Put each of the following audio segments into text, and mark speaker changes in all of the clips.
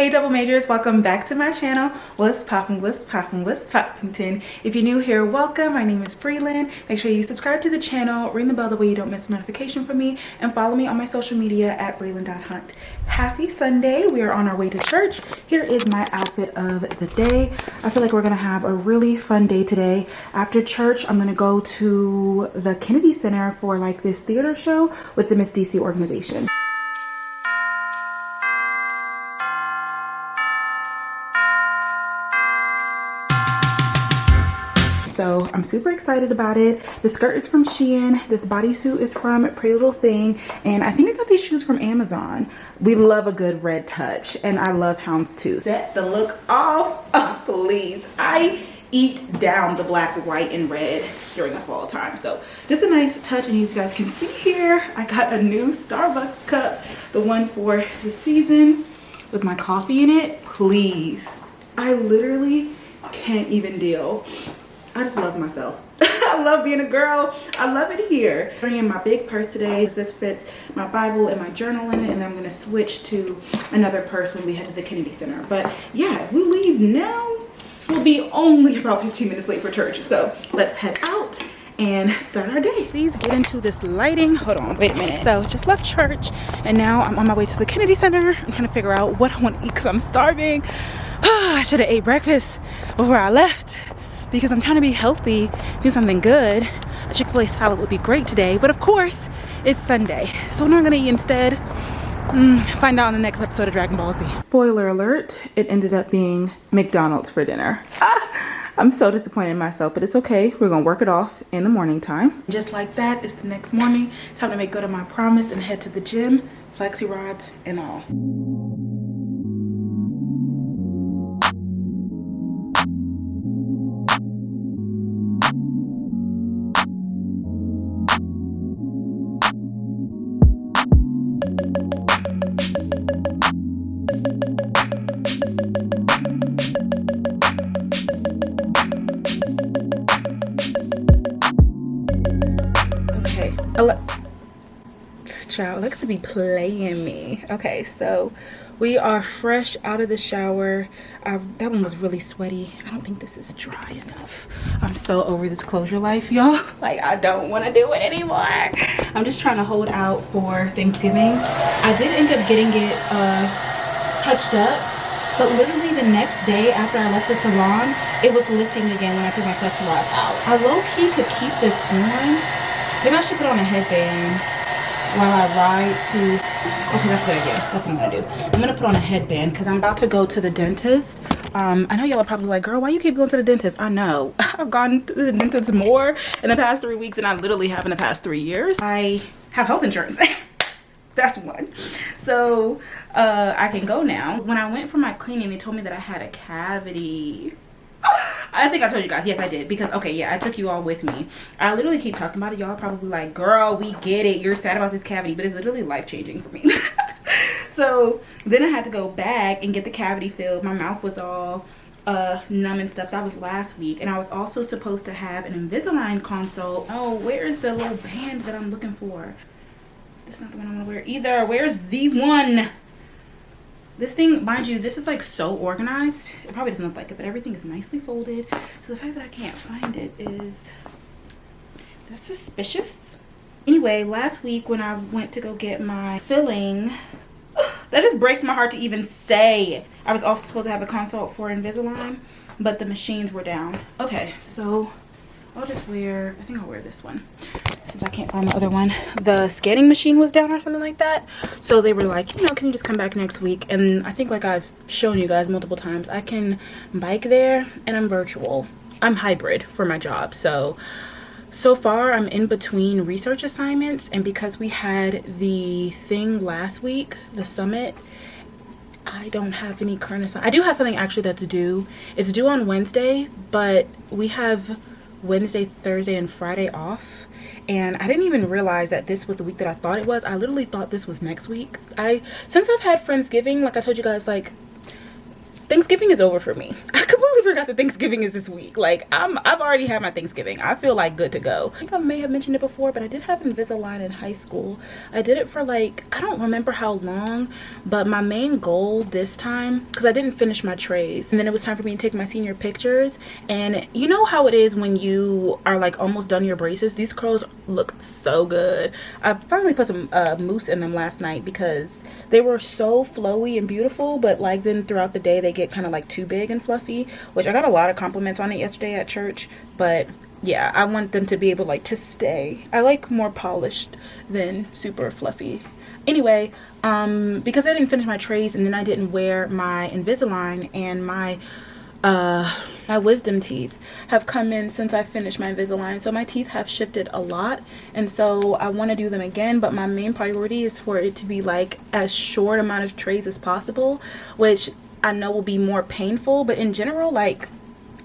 Speaker 1: Hey double majors, welcome back to my channel. What's poppin', what's poppin', what's poppin'? If you're new here, welcome. My name is Brelynn. Make sure you subscribe to the channel, ring the bell that way you don't miss a notification from me, and follow me on my social media at Brelynn.hunt. Happy Sunday. We are on our way to church. Here is my outfit of the day. I feel like we're gonna have a really fun day today. After church, I'm gonna go to the Kennedy Center for like this theater show with the Miss DC organization. So I'm super excited about it. The skirt is from Shein. This bodysuit is from Pretty Little Thing. And I think I got these shoes from Amazon. We love a good red touch. And I love houndstooth. Set the look off. Oh, please. I eat down the black, white, and red during the fall time. So just a nice touch. And you guys can see here, I got a new Starbucks cup. The one for the season with my coffee in it. Please. I literally can't even deal. I just love myself. I love being a girl. I love it here. Bringing my big purse today. This fits my Bible and my journal in it, and then I'm gonna switch to another purse when we head to the Kennedy Center. But yeah, if we leave now, we'll be only about 15 minutes late for church. So let's head out and start our day. Please get into this lighting. Hold on, wait a minute. So just left church and now I'm on my way to the Kennedy Center. I'm trying to figure out what I want to eat because I'm starving. I should have ate breakfast before I left, because I'm trying to be healthy, do something good. A Chick-fil-A salad would be great today, but of course, it's Sunday. So what am I gonna eat instead? Find out in the next episode of Dragon Ball Z. Spoiler alert, it ended up being McDonald's for dinner. I'm so disappointed in myself, but it's okay. We're gonna work it off in the morning time. Just like that, it's the next morning. Time to make good on my promise and head to the gym, flexi rods and all. Child looks to be playing me. Okay, so we are fresh out of the shower. That one was really sweaty. I don't think this is dry enough. I'm so over this closure life, y'all. Like, I don't want to do it anymore. I'm just trying to hold out for Thanksgiving. I did end up getting it touched up, but literally the next day after I left the salon, it was lifting again when I took my flexi rods out. I low-key could keep this on. Maybe I should put on a headband while I ride to, okay, that's a good idea. That's what I'm gonna do. I'm gonna put on a headband because I'm about to go to the dentist. I know y'all are probably like, girl, why you keep going to the dentist? I know. I've gone to the dentist more in the past 3 weeks than I literally have in the past 3 years. I have health insurance. That's one. So I can go now. When I went for my cleaning, they told me that I had a cavity. I think I told you guys. Yes, I did. Because, okay, yeah, I took you all with me. I literally keep talking about it. Y'all probably like, girl, we get it. You're sad about this cavity. But it's literally life-changing for me. So then I had to go back and get the cavity filled. My mouth was all numb and stuff. That was last week. And I was also supposed to have an Invisalign consult. Oh, where's the little band that I'm looking for? This is not the one I want to wear either. Where's the one? This thing, mind you, this is like so organized. It probably doesn't look like it, but everything is nicely folded. So the fact that I can't find it is, that's suspicious. Anyway, last week when I went to go get my filling, that just breaks my heart to even say. I was also supposed to have a consult for Invisalign, but the machines were down. Okay, so I'll just wear, I think I'll wear this one since I can't find the other one. The scanning machine was down or something like that. So they were like, you know, can you just come back next week? And I think like I've shown you guys multiple times, I can bike there and I'm virtual. I'm hybrid for my job. So far I'm in between research assignments. And because we had the thing last week, the summit, I don't have any current assignments. I do have something actually that's due. It's due on Wednesday, but we have Wednesday, Thursday, and Friday off. And I didn't even realize that this was the week that I thought it was. I literally thought this was next week. Since I've had Friendsgiving, like I told you guys, like Thanksgiving is over for me. I completely totally forgot that Thanksgiving is this week. Like, I've already had my Thanksgiving. I feel like good to go. I think I may have mentioned it before, but I did have Invisalign in high school. I did it for like, I don't remember how long, but my main goal this time, because I didn't finish my trays, and then it was time for me to take my senior pictures. And you know how it is when you are like almost done your braces? These curls look so good. I finally put some mousse in them last night because they were so flowy and beautiful, but like then throughout the day they get kind of like too big and fluffy, which I got a lot of compliments on it yesterday at church. But yeah, I want them to be able like to stay. I like more polished than super fluffy. Anyway, because I didn't finish my trays and then I didn't wear my Invisalign, and my wisdom teeth have come in since I finished my Invisalign, so my teeth have shifted a lot, and so I want to do them again. But my main priority is for it to be like as short amount of trays as possible, which I know will be more painful. But in general, like,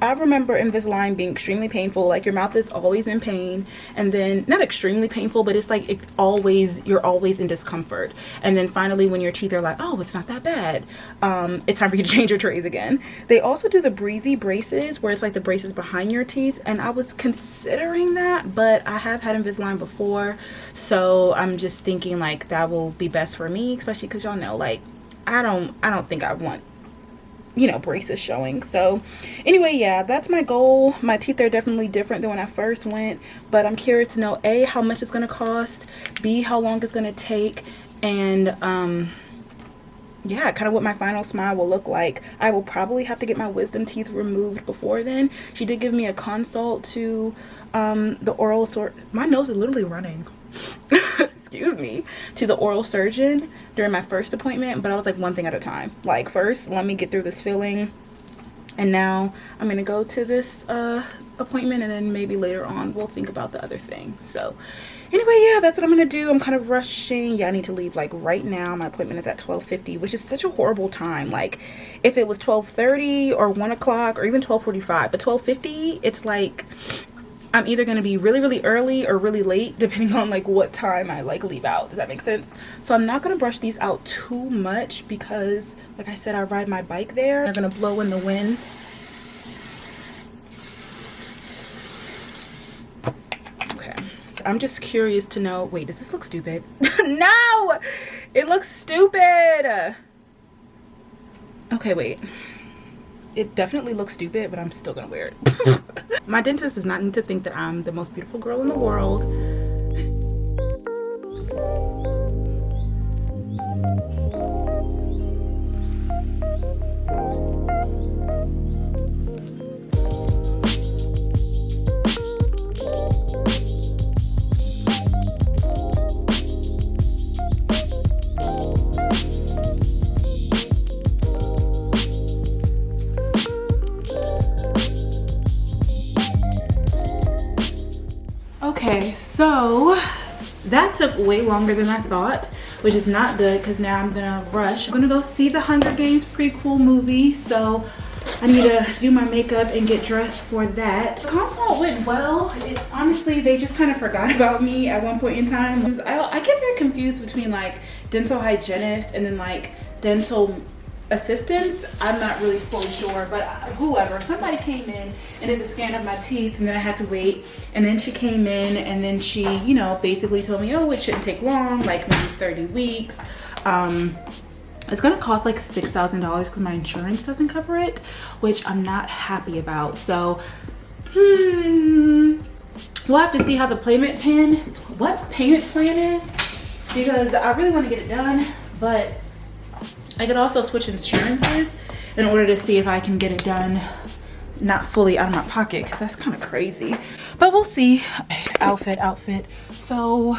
Speaker 1: I remember Invisalign being extremely painful. Like, your mouth is always in pain, and then not extremely painful, but it's like you're always in discomfort. And then finally when your teeth are like, oh, it's not that bad, it's time for you to change your trays again. They also do the breezy braces, where it's like the braces behind your teeth, and I was considering that, but I have had Invisalign before, so I'm just thinking like that will be best for me, especially because y'all know, like, I don't think I want, you know, braces showing. So anyway, yeah, that's my goal. My teeth are definitely different than when I first went, but I'm curious to know A, how much it's going to cost, B, how long it's going to take, and yeah, kind of what my final smile will look like. I will probably have to get my wisdom teeth removed before then. She did give me a consult to the oral my nose is literally running. Excuse me, to the oral surgeon during my first appointment, but I was like, one thing at a time. Like, first let me get through this filling, and now I'm gonna go to this appointment, and then maybe later on we'll think about the other thing. So anyway, yeah, that's what I'm gonna do. I'm kind of rushing. Yeah, I need to leave like right now. My appointment is at 12:50, which is such a horrible time. Like, if it was 12:30 or 1 o'clock or even 12:45, but 12:50, it's like I'm either going to be really, really early or really late, depending on like what time I like leave out. Does that make sense? So I'm not going to brush these out too much because, like I said, I ride my bike there. They're going to blow in the wind. Okay. I'm just curious to know, wait, does this look stupid? No! It looks stupid! Okay, wait. It definitely looks stupid, but I'm still gonna wear it. My dentist does not need to think that I'm the most beautiful girl in the world. Okay, so that took way longer than I thought, which is not good because now I'm gonna rush. I'm gonna go see the Hunger Games prequel movie, so I need to do my makeup and get dressed for that. The consult went well. Honestly, they just kind of forgot about me at one point in time. I get very confused between like dental hygienist and then like dental assistants. I'm not really fully sure, but whoever, somebody came in and did the scan of my teeth, and then I had to wait, and then she came in and then she, you know, basically told me, oh, it shouldn't take long, like maybe 30 weeks. It's gonna cost like $6,000 because my insurance doesn't cover it, which I'm not happy about. So we'll have to see how the payment plan is, because I really want to get it done, but I could also switch insurances in order to see if I can get it done not fully out of my pocket, because that's kind of crazy, but we'll see. Outfit. So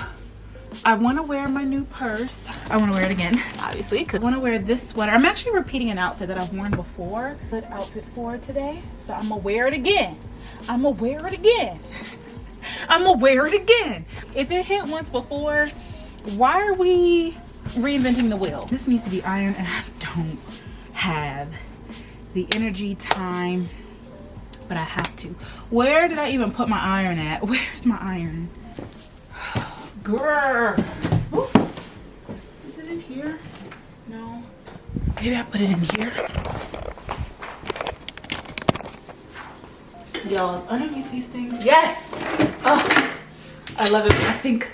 Speaker 1: I want to wear my new purse. I want to wear it again, obviously, because I want to wear this sweater. I'm actually repeating an outfit that I've worn before. Good outfit for today, so I'm gonna wear it again. I'm gonna wear it again. If it hit once before, why are we reinventing the wheel? This needs to be ironed, and I don't have the energy, time, but I have to. Where did I even put my iron at? Where's my iron? Grr. Ooh. Is it in here? No. Maybe I put it in here. Y'all, underneath these things, yes! Oh, I love it. I think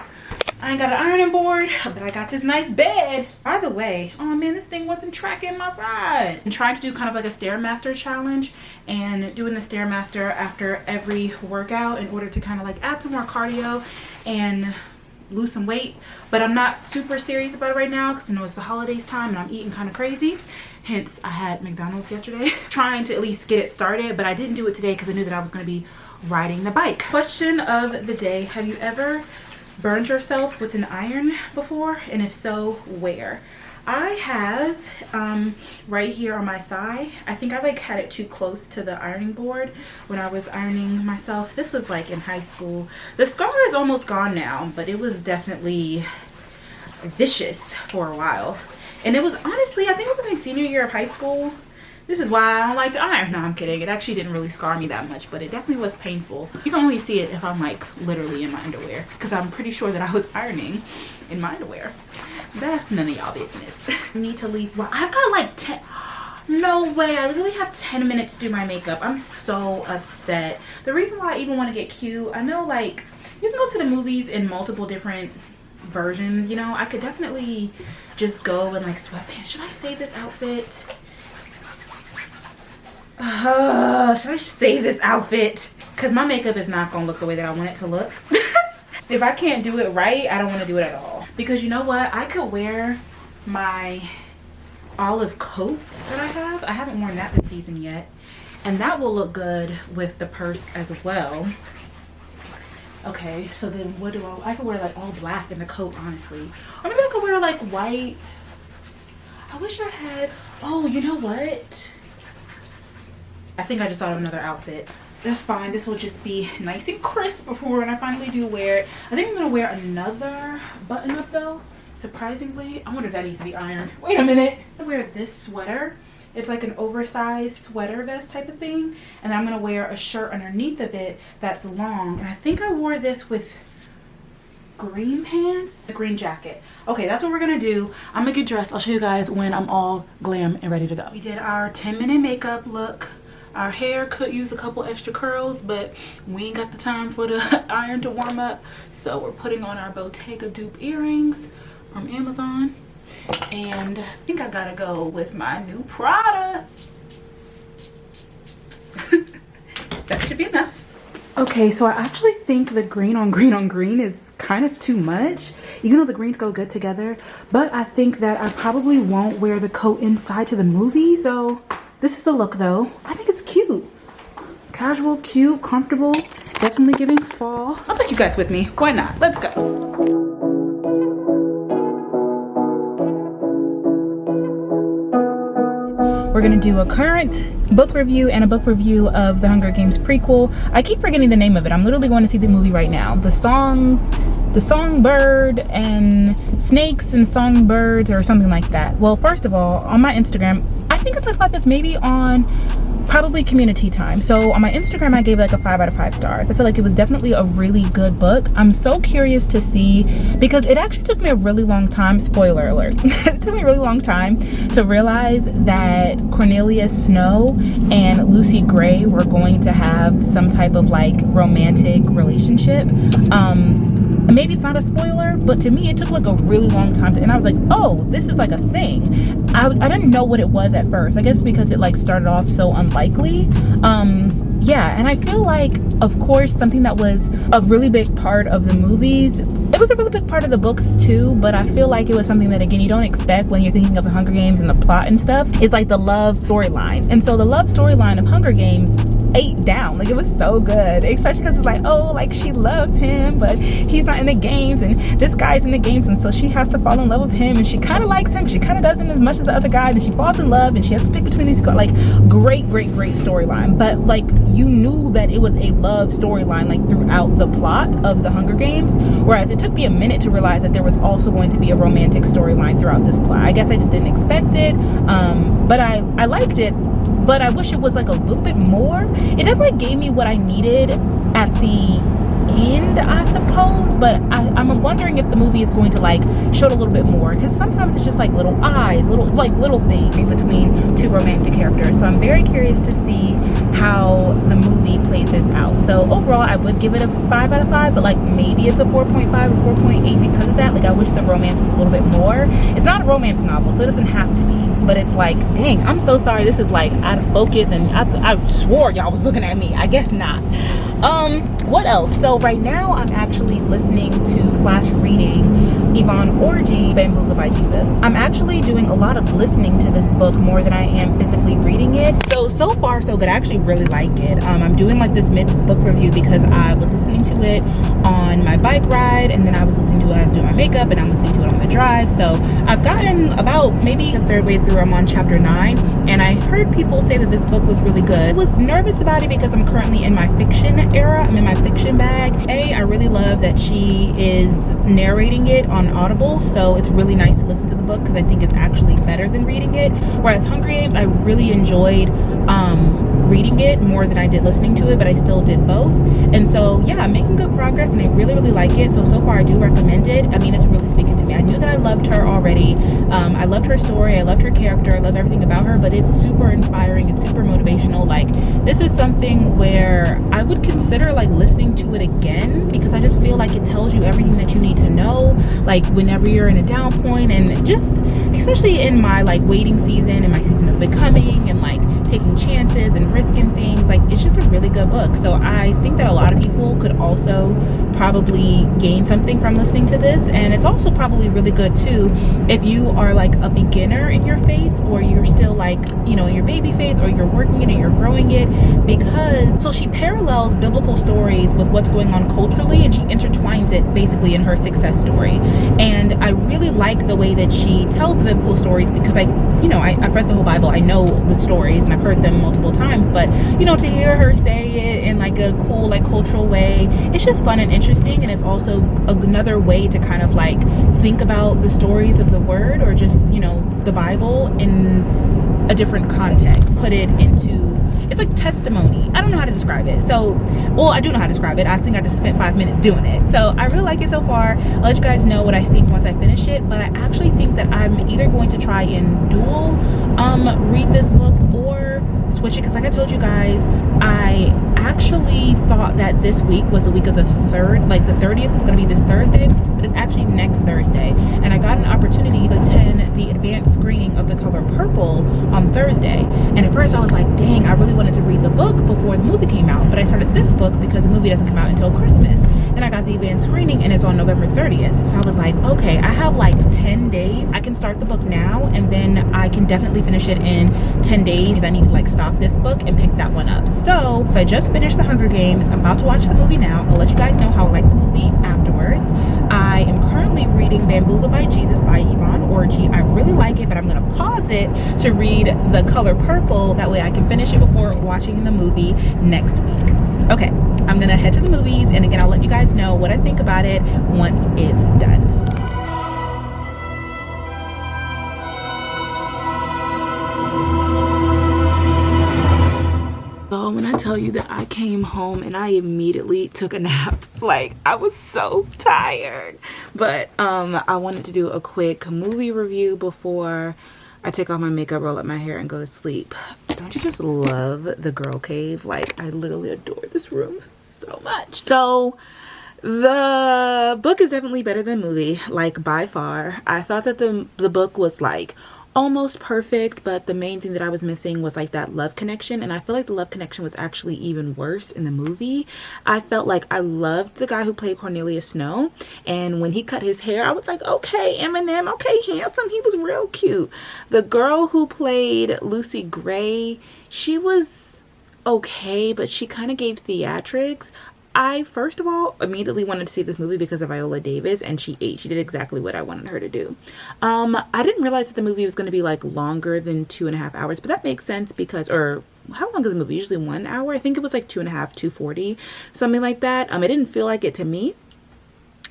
Speaker 1: I ain't got an ironing board, but I got this nice bed. By the way, oh man, this thing wasn't tracking my ride. I'm trying to do kind of like a Stairmaster challenge and doing the Stairmaster after every workout in order to kind of like add some more cardio and lose some weight. But I'm not super serious about it right now because I know it's the holidays time and I'm eating kind of crazy. Hence, I had McDonald's yesterday. Trying to at least get it started, but I didn't do it today because I knew that I was going to be riding the bike. Question of the day: have you ever burned yourself with an iron before, and if so, where? I have right here on my thigh. I think I like had it too close to the ironing board when I was ironing myself. This was like in high school. The scar is almost gone now, but it was definitely vicious for a while. And it was honestly, I think it was my senior year of high school. This is why I don't like to iron. No, I'm kidding. It actually didn't really scar me that much, but it definitely was painful. You can only see it if I'm like literally in my underwear, because I'm pretty sure that I was ironing in my underwear. That's none of y'all business. I need to leave. Well, I've got like 10. No way. I literally have 10 minutes to do my makeup. I'm so upset. The reason why I even want to get cute, I know like you can go to the movies in multiple different versions, you know. I could definitely just go in like sweatpants. Should I save this outfit? Should I save this outfit? Because my makeup is not going to look the way that I want it to look. If I can't do it right, I don't want to do it at all. Because you know what? I could wear my olive coat that I have. I haven't worn that this season yet. And that will look good with the purse as well. Okay, so then what do I could wear like all black in the coat, honestly. Or maybe I could wear like white. I wish I had, oh, you know what? I think I just thought of another outfit. That's fine. This will just be nice and crisp before when I finally do wear it. I think I'm going to wear another button up though. Surprisingly, I wonder if that needs to be ironed. Wait a minute. I wear this sweater. It's like an oversized sweater vest type of thing. And then I'm going to wear a shirt underneath of it that's long. And I think I wore this with green pants, a green jacket. Okay, that's what we're gonna do. I'm gonna get dressed. I'll show you guys when I'm all glam and ready to go. We did our 10-minute makeup look. Our hair could use a couple extra curls, but we ain't got the time for the iron to warm up. So we're putting on our Bottega dupe earrings from Amazon. And I think I gotta go with my new Prada. That should be enough. Okay, so I actually think the green on green on green is kind of too much, even though the greens go good together. But I think that I probably won't wear the coat inside to the movie. So this is the look though. I think it's cute. Casual, cute, comfortable, definitely giving fall. I'll take you guys with me. Why not? Let's go. We're gonna do a current book review and a book review of the Hunger Games prequel. I keep forgetting the name of it. I'm literally going to see the movie right now. The Songbird and Snakes and Songbirds or something like that. Well, first of all, on my Instagram, I think I talked about this maybe on probably community time. So on my Instagram, I gave it like a 5 out of 5 stars. I feel like it was definitely a really good book. I'm so curious to see, because it actually took me a really long time, spoiler alert, it took me a really long time to realize that Cornelia Snow and Lucy Gray were going to have some type of like romantic relationship. Maybe it's not a spoiler, but to me it took like a really long time and I was like, oh, this is like a thing. I didn't know what it was at first. I guess because it like started off so unlikely. Yeah, and I feel like, of course, something that was a really big part of the movies, it was a really big part of the books too, but I feel like it was something that, again, you don't expect when you're thinking of the Hunger Games and the plot and stuff. It's like the love storyline. And so the love storyline of Hunger Games ate down. Like, it was so good, especially because it's like, oh, like she loves him, but he's not in the games, and this guy's in the games, and so she has to fall in love with him, and she kind of likes him, she kind of doesn't as much as the other guy, and she falls in love, and she has to pick between these, like, great storyline. But like, you knew that it was a love storyline like throughout the plot of the Hunger Games, whereas it took me a minute to realize that there was also going to be a romantic storyline throughout this plot. I guess I just didn't expect it, but I liked it, but I wish it was like a little bit more. It definitely gave me what I needed at the end, I suppose, but I'm wondering if the movie is going to like show it a little bit more, because sometimes it's just like little eyes, little things between two romantic characters. So I'm very curious to see how the movie plays this out. So overall, I would give it a 5 out of 5, but like maybe it's a 4.5 or 4.8 because of that. Like, I wish the romance was a little bit more. It's not a romance novel, so it doesn't have to be, but it's like, dang, I'm so sorry, this is like out of focus, and I swore y'all was looking at me. I guess not. What else? So right now I'm actually listening to / reading Yvonne Orji, Bamboozled by Jesus. I'm actually doing a lot of listening to this book more than I am physically reading it. So far so good. I actually really like it. I'm doing like this mid-book review because I was listening to it on my bike ride, and then I was listening to it as I was doing my makeup, and I'm listening to it on the drive. So I've gotten about maybe the third way through. I'm on chapter 9, and I heard people say that this book was really good. I was nervous about it because I'm currently in my fiction era. I'm in my fiction bag. I really love that she is narrating it on Audible, so it's really nice to listen to the book because I think it's actually better than reading it. Whereas Hunger Games, I really enjoyed reading it more than I did listening to it, but I still did both. And so yeah, I'm making good progress, and I really like it. So far I do recommend it. I mean, it's really speaking to me. I knew that I loved her already. I loved her story, I loved her character, I love everything about her, but it's super inspiring, it's super motivational. Like, this is something where I would consider like listening to it again, because I just feel like it tells you everything that you need to know, like whenever you're in a down point, and just especially in my like waiting season and my season of becoming, and like taking chances and risking things. Like, it's just a really good book. So I think that a lot of people could also probably gain something from listening to this, and it's also probably really good too if you are like a beginner in your faith, or you're still like, you know, in your baby faith, or you're working it and you're growing it, because so she parallels biblical stories with what's going on culturally, and she intertwines it basically in her success story. And I really like the way that she tells the biblical stories, because I've read the whole Bible, I know the stories, and I've heard them multiple times, but you know, to hear her say it in like a cool, like cultural way, it's just fun and interesting. And it's also another way to kind of like think about the stories of the word, or just, you know, the Bible in a different context. Put it into, it's like testimony. I don't know how to describe it. So, well, I do know how to describe it. I think I just spent 5 minutes doing it. So I really like it so far. I'll let you guys know what I think once I finish it. But I actually think that I'm either going to try and dual read this book, or switch it, because like I told you guys, I actually thought that this week was the week of the 3rd, like the 30th was going to be this Thursday, but it's actually next Thursday. And I got an opportunity to attend the advanced screening of The Color Purple on Thursday. And at first I was like, dang, I really wanted to read the book before the movie came out, but I started this book because the movie doesn't come out until Christmas. Then I got the advanced screening, and it's on November 30th. So I was like, okay, I have like 10 days. I can start the book now, and then I can definitely finish it in 10 days. I need to like stop this book and pick that one up. So I just finished The Hunger Games. I'm about to watch the movie now. I'll let you guys know how I like the movie afterwards. I am currently reading Bamboozled by Jesus by Yvonne Orji. I really like it, but I'm gonna pause it to read The Color Purple. That way I can finish it before watching the movie next week. Okay, I'm gonna head to the movies, and again, I'll let you guys know what I think about it once it's done. So when I tell you that I came home and I immediately took a nap, like I was so tired, but I wanted to do a quick movie review before I take off my makeup, roll up my hair, and go to sleep. Don't you just love the girl cave? Like, I literally adore this room so much. So the book is definitely better than the movie, like by far. I thought that the book was like almost perfect, but the main thing that I was missing was like that love connection, and I feel like the love connection was actually even worse in the movie. I felt like I loved the guy who played Cornelius Snow, and when he cut his hair, I was like, okay, Eminem, okay, handsome, he was real cute. The girl who played Lucy Gray, she was okay, but she kind of gave theatrics. I, first of all, immediately wanted to see this movie because of Viola Davis, and she did exactly what I wanted her to do. I didn't realize that the movie was going to be like longer than 2.5 hours, but that makes sense because, or how long is the movie? Usually 1 hour. I think it was like 2.5, 2:40, something like that. It didn't feel like it to me.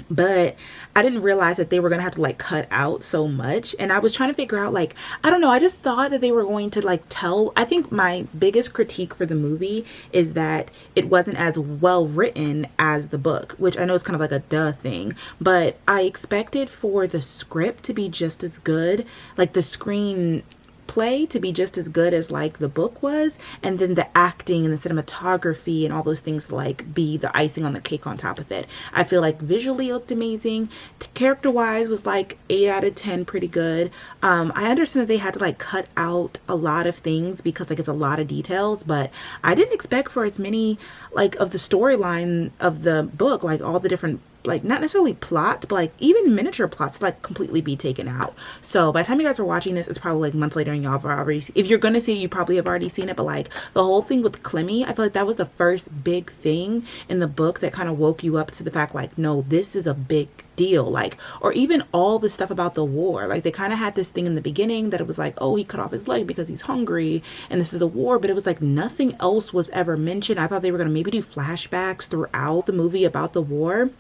Speaker 1: But I didn't realize that they were gonna have to like cut out so much, and I was trying to figure out, like, I don't know, I just thought that they were going to like tell. I think my biggest critique for the movie is that it wasn't as well written as the book, which I know is kind of like a duh thing, but I expected for the script to be just as good. Like the screen play to be just as good as like the book was, and then the acting and the cinematography and all those things to like be the icing on the cake on top of it. I feel like visually it looked amazing. Character wise was like 8 out of 10, pretty good. I understand that they had to like cut out a lot of things because like it's a lot of details, but I didn't expect for as many like of the storyline of the book, like all the different, like not necessarily plots, but like even miniature plots to like completely be taken out. So by the time you guys are watching this, it's probably like months later and y'all have already, if you're gonna see it, you probably have already seen it. But like the whole thing with Clemmy, I feel like that was the first big thing in the book that kind of woke you up to the fact like, no, this is a big deal. Like, or even all the stuff about the war, like they kind of had this thing in the beginning that it was like, oh, he cut off his leg because he's hungry and this is the war, but it was like nothing else was ever mentioned. I thought they were gonna maybe do flashbacks throughout the movie about the war.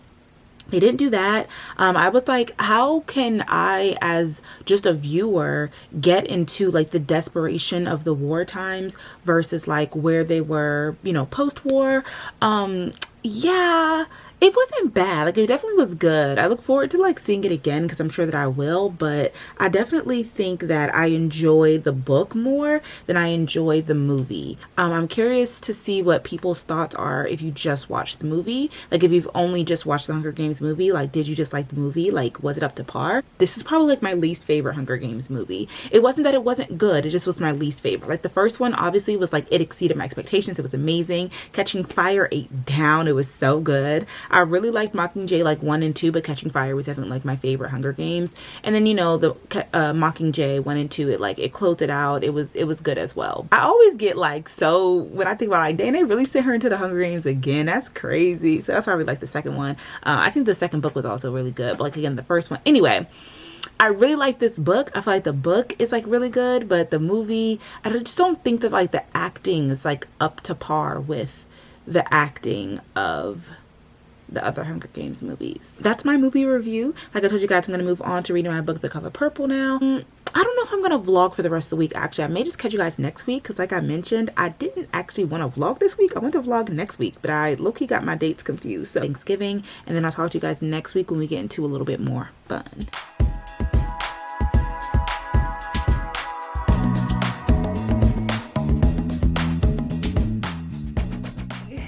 Speaker 1: They didn't do that. I was like, how can I as just a viewer get into like the desperation of the war times versus like where they were, you know, post-war? Yeah, it wasn't bad. Like it definitely was good. I look forward to like seeing it again because I'm sure that I will, but I definitely think that I enjoy the book more than I enjoy the movie. I'm curious to see what people's thoughts are if you just watched the movie. Like if you've only just watched the Hunger Games movie, like did you just like the movie? Like was it up to par? This is probably like my least favorite Hunger Games movie. It wasn't that it wasn't good, it just was my least favorite. Like the first one obviously was like, it exceeded my expectations. It was amazing. Catching Fire ate down. It was so good. I really liked Mockingjay like 1 and 2, but Catching Fire was definitely like my favorite Hunger Games. And then, you know, the Mockingjay 1 and 2, it closed it out. It was good as well. I always get like, so when I think about like, dang, they really sent her into the Hunger Games again. That's crazy. So that's why I really like the second one. I think the second book was also really good, but like again, the first one. Anyway, I really like this book. I feel like the book is like really good, but the movie, I just don't think that like the acting is like up to par with the acting of the other Hunger Games movies. That's my movie review. Like I told you guys, I'm going to move on to reading my book, The Color Purple now. I don't know if I'm going to vlog for the rest of the week. Actually, I may just catch you guys next week because like I mentioned, I didn't actually want to vlog this week. I want to vlog next week, but I low-key got my dates confused. So Thanksgiving, and then I'll talk to you guys next week when we get into a little bit more fun.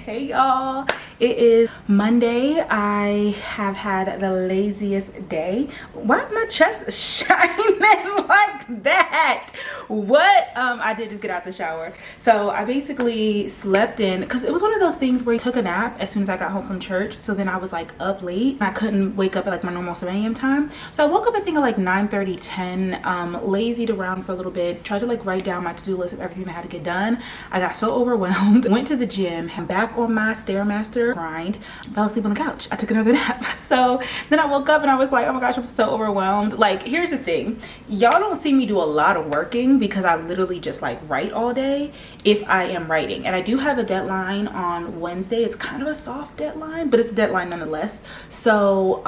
Speaker 1: Hey y'all, it is Monday. I have had the laziest day. Why is my chest shining like that? What? I did just get out the shower. So I basically slept in because it was one of those things where I took a nap as soon as I got home from church. So then I was like up late and I couldn't wake up at like my normal 7 a.m. time. So I woke up I think at like 9:30, 10, lazied around for a little bit, tried to like write down my to-do list of everything that I had to get done. I got so overwhelmed, went to the gym, and back on my Stairmaster grind, fell asleep on the couch. I took another nap. So then I woke up and I was like, oh my gosh, I'm so overwhelmed. Like, here's the thing, y'all don't see me do a lot of working because I literally just like write all day if I am writing. And I do have a deadline on Wednesday. It's kind of a soft deadline, but it's a deadline nonetheless. So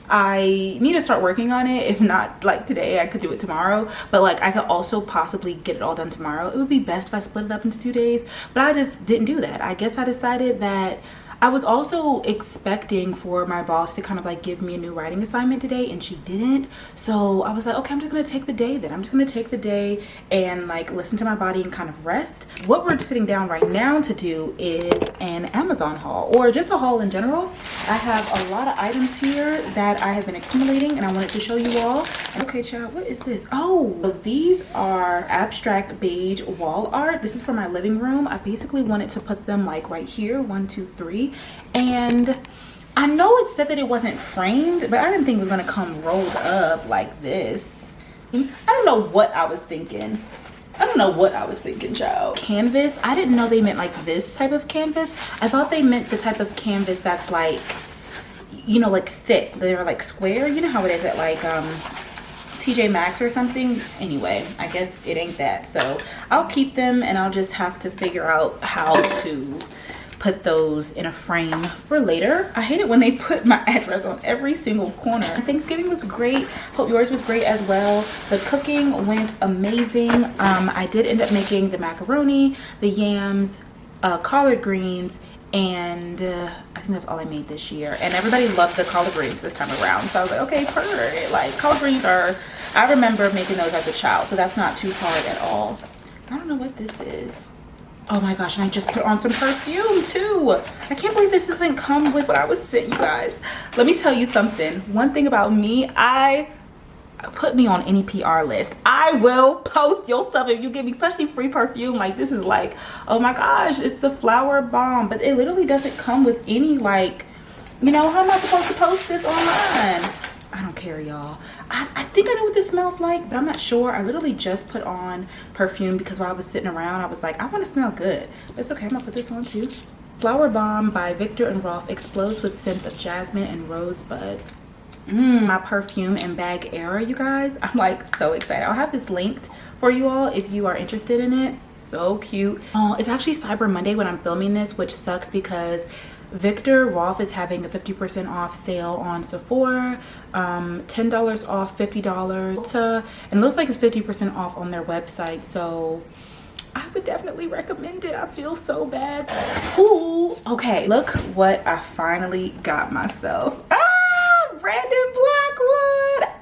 Speaker 1: I need to start working on it. If not like today, I could do it tomorrow, but like I could also possibly get it all done tomorrow. It would be best if I split it up into 2 days, but I just didn't do that. I guess I decided that I was also expecting for my boss to kind of like give me a new writing assignment today, and she didn't. So I was like, okay, I'm just gonna take the day then. I'm just gonna take the day and like listen to my body and kind of rest. What we're sitting down right now to do is an Amazon haul, or just a haul in general. I have a lot of items here that I have been accumulating and I wanted to show you all. Okay, child, what is this? Oh, so these are abstract beige wall art. This is for my living room. I basically wanted to put them like right here, 1, 2, 3. And I know it said that it wasn't framed, but I didn't think it was gonna come rolled up like this. I don't know what I was thinking. Child. Canvas, I didn't know they meant like this type of canvas. I thought they meant the type of canvas that's like, you know, like thick. They're like square. You know how it is at like TJ Maxx or something. Anyway, I guess it ain't that. So I'll keep them and I'll just have to figure out how to put those in a frame for later. I hate it when they put my address on every single corner. Thanksgiving was great. Hope yours was great as well. The cooking went amazing. I did end up making the macaroni, the yams, collard greens, and I think that's all I made this year. And everybody loved the collard greens this time around, so I was like, okay, perfect. Like, collard greens are, I remember making those as a child, so that's not too hard at all. I don't know what this is. Oh my gosh, and I just put on some perfume too. I can't believe this doesn't come with what I was sent, you guys. Let me tell you something. One thing about me, put me on any PR list. I will post your stuff if you give me, especially free perfume. Like, this is like, oh my gosh, it's the flower bomb, but it literally doesn't come with any, like, you know, how am I supposed to post this online? I don't care, y'all. I think I know what this smells like, but I'm not sure. I literally just put on perfume because while I was sitting around, I was like, I want to smell good. But it's okay, I'm gonna put this on too. Flower Bomb by Victor and Rolf explodes with scents of jasmine and rosebud. My perfume and bag era, you guys. I'm like so excited. I'll have this linked for you all if you are interested in it. So cute. Oh, it's actually Cyber Monday when I'm filming this, which sucks because Victor Rolf is having a 50% off sale on Sephora, $10 off, $50, and it looks like it's 50% off on their website. So I would definitely recommend it. I feel so bad. Ooh, okay, look what I finally got myself. Brandon Blackwood.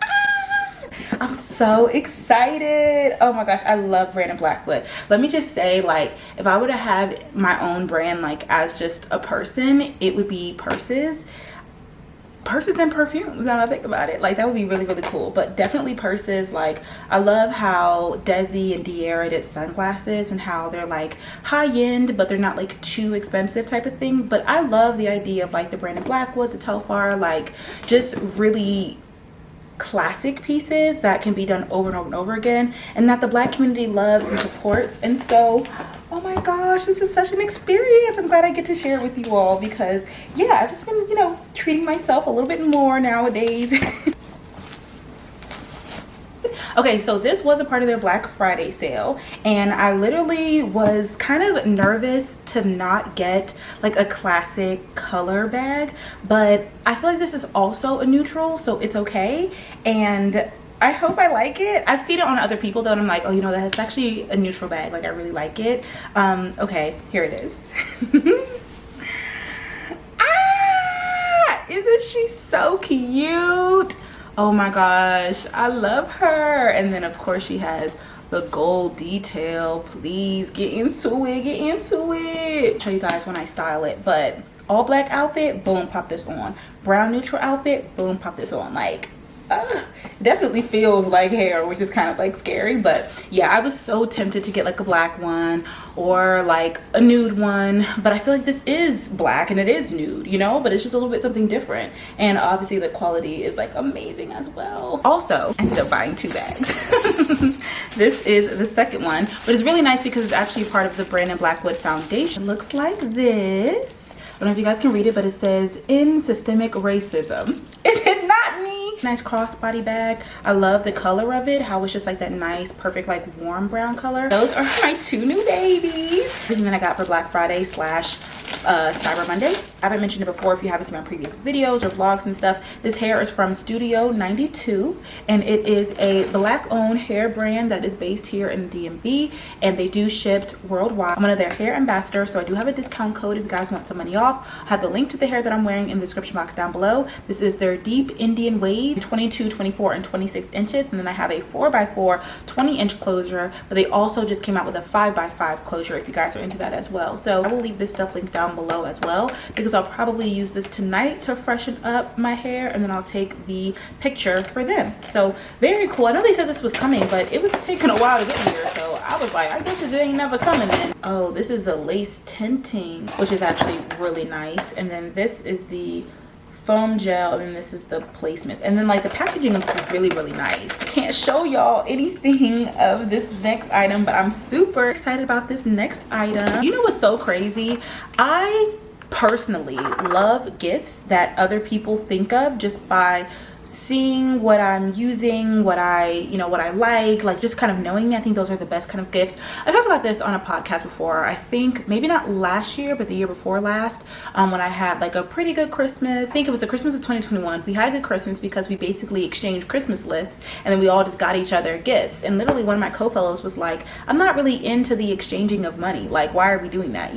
Speaker 1: I'm so excited. Oh my gosh, I love Brandon Blackwood. Let me just say, like, if I were to have my own brand, like, as just a person, it would be purses and perfumes. Now that I think about it, like, that would be really, really cool. But definitely purses. Like, I love how Desi and Diera did sunglasses and how they're like high end, but they're not like too expensive type of thing. But I love the idea of like the Brandon Blackwood, the Telfar, like just really classic pieces that can be done over and over and over again, and that the Black community loves and supports. And so, oh my gosh, this is such an experience. I'm glad I get to share it with you all because, yeah, I've just been, you know, treating myself a little bit more nowadays. Okay, so this was a part of their Black Friday sale, and I literally was kind of nervous to not get like a classic color bag, but I feel like this is also a neutral, so it's okay, and I hope I like it. I've seen it on other people though, and I'm like, oh, you know, that's actually a neutral bag. Like, I really like it. Okay, here it is. Isn't she so cute? Oh my gosh, I love her. And then of course she has the gold detail. Please get into it, get into it. I'll show you guys when I style it. But all black outfit, boom, pop this on. Brown neutral outfit, boom, pop this on. Like, definitely feels like hair, which is kind of like scary. But yeah, I was so tempted to get like a black one or like a nude one, but I feel like this is black and it is nude, you know, but it's just a little bit something different, and obviously the quality is like amazing as well. Also, I ended up buying 2 bags. This is the second one, but it's really nice because it's actually part of the Brandon Blackwood foundation. It looks like this. I don't know if you guys can read it, but it says in systemic racism. Is it not me? Nice crossbody bag. I love the color of it, how it's just like that nice, perfect, like warm brown color. Those are my 2 new babies. Everything that I got for Black Friday / Cyber Monday. I haven't mentioned it before if you haven't seen my previous videos or vlogs and stuff. This hair is from Studio 92, and it is a Black owned hair brand that is based here in DMV, and they do shipped worldwide. I'm one of their hair ambassadors, so I do have a discount code if you guys want some money off. I have the link to the hair that I'm wearing in the description box down below. This is their deep Indian wave, 22, 24, and 26 inches, and then I have a 4x4 20-inch closure, but they also just came out with a 5x5 closure if you guys are into that as well. So I will leave this stuff linked down below as well, because I'll probably use this tonight to freshen up my hair, and then I'll take the picture for them. So very cool. I know they said this was coming, but it was taking a while to get here, so I was like, I guess it ain't never coming then. Oh, this is the lace tinting, which is actually really nice, and then this is the foam gel, and then this is the placements, and then like the packaging of this is really, really nice. I can't show y'all anything of this next item, but I'm super excited about this next item. You know what's so crazy? I personally love gifts that other people think of just by seeing what I'm using, what I like just kind of knowing me. I think those are the best kind of gifts. I talked about this on a podcast before. I think maybe not last year, but the year before last, when I had like a pretty good Christmas. I think it was the Christmas of 2021. We had a good Christmas because we basically exchanged Christmas lists, and then we all just got each other gifts. And literally one of my co-fellows was like, I'm not really into the exchanging of money. Like, why are we doing that?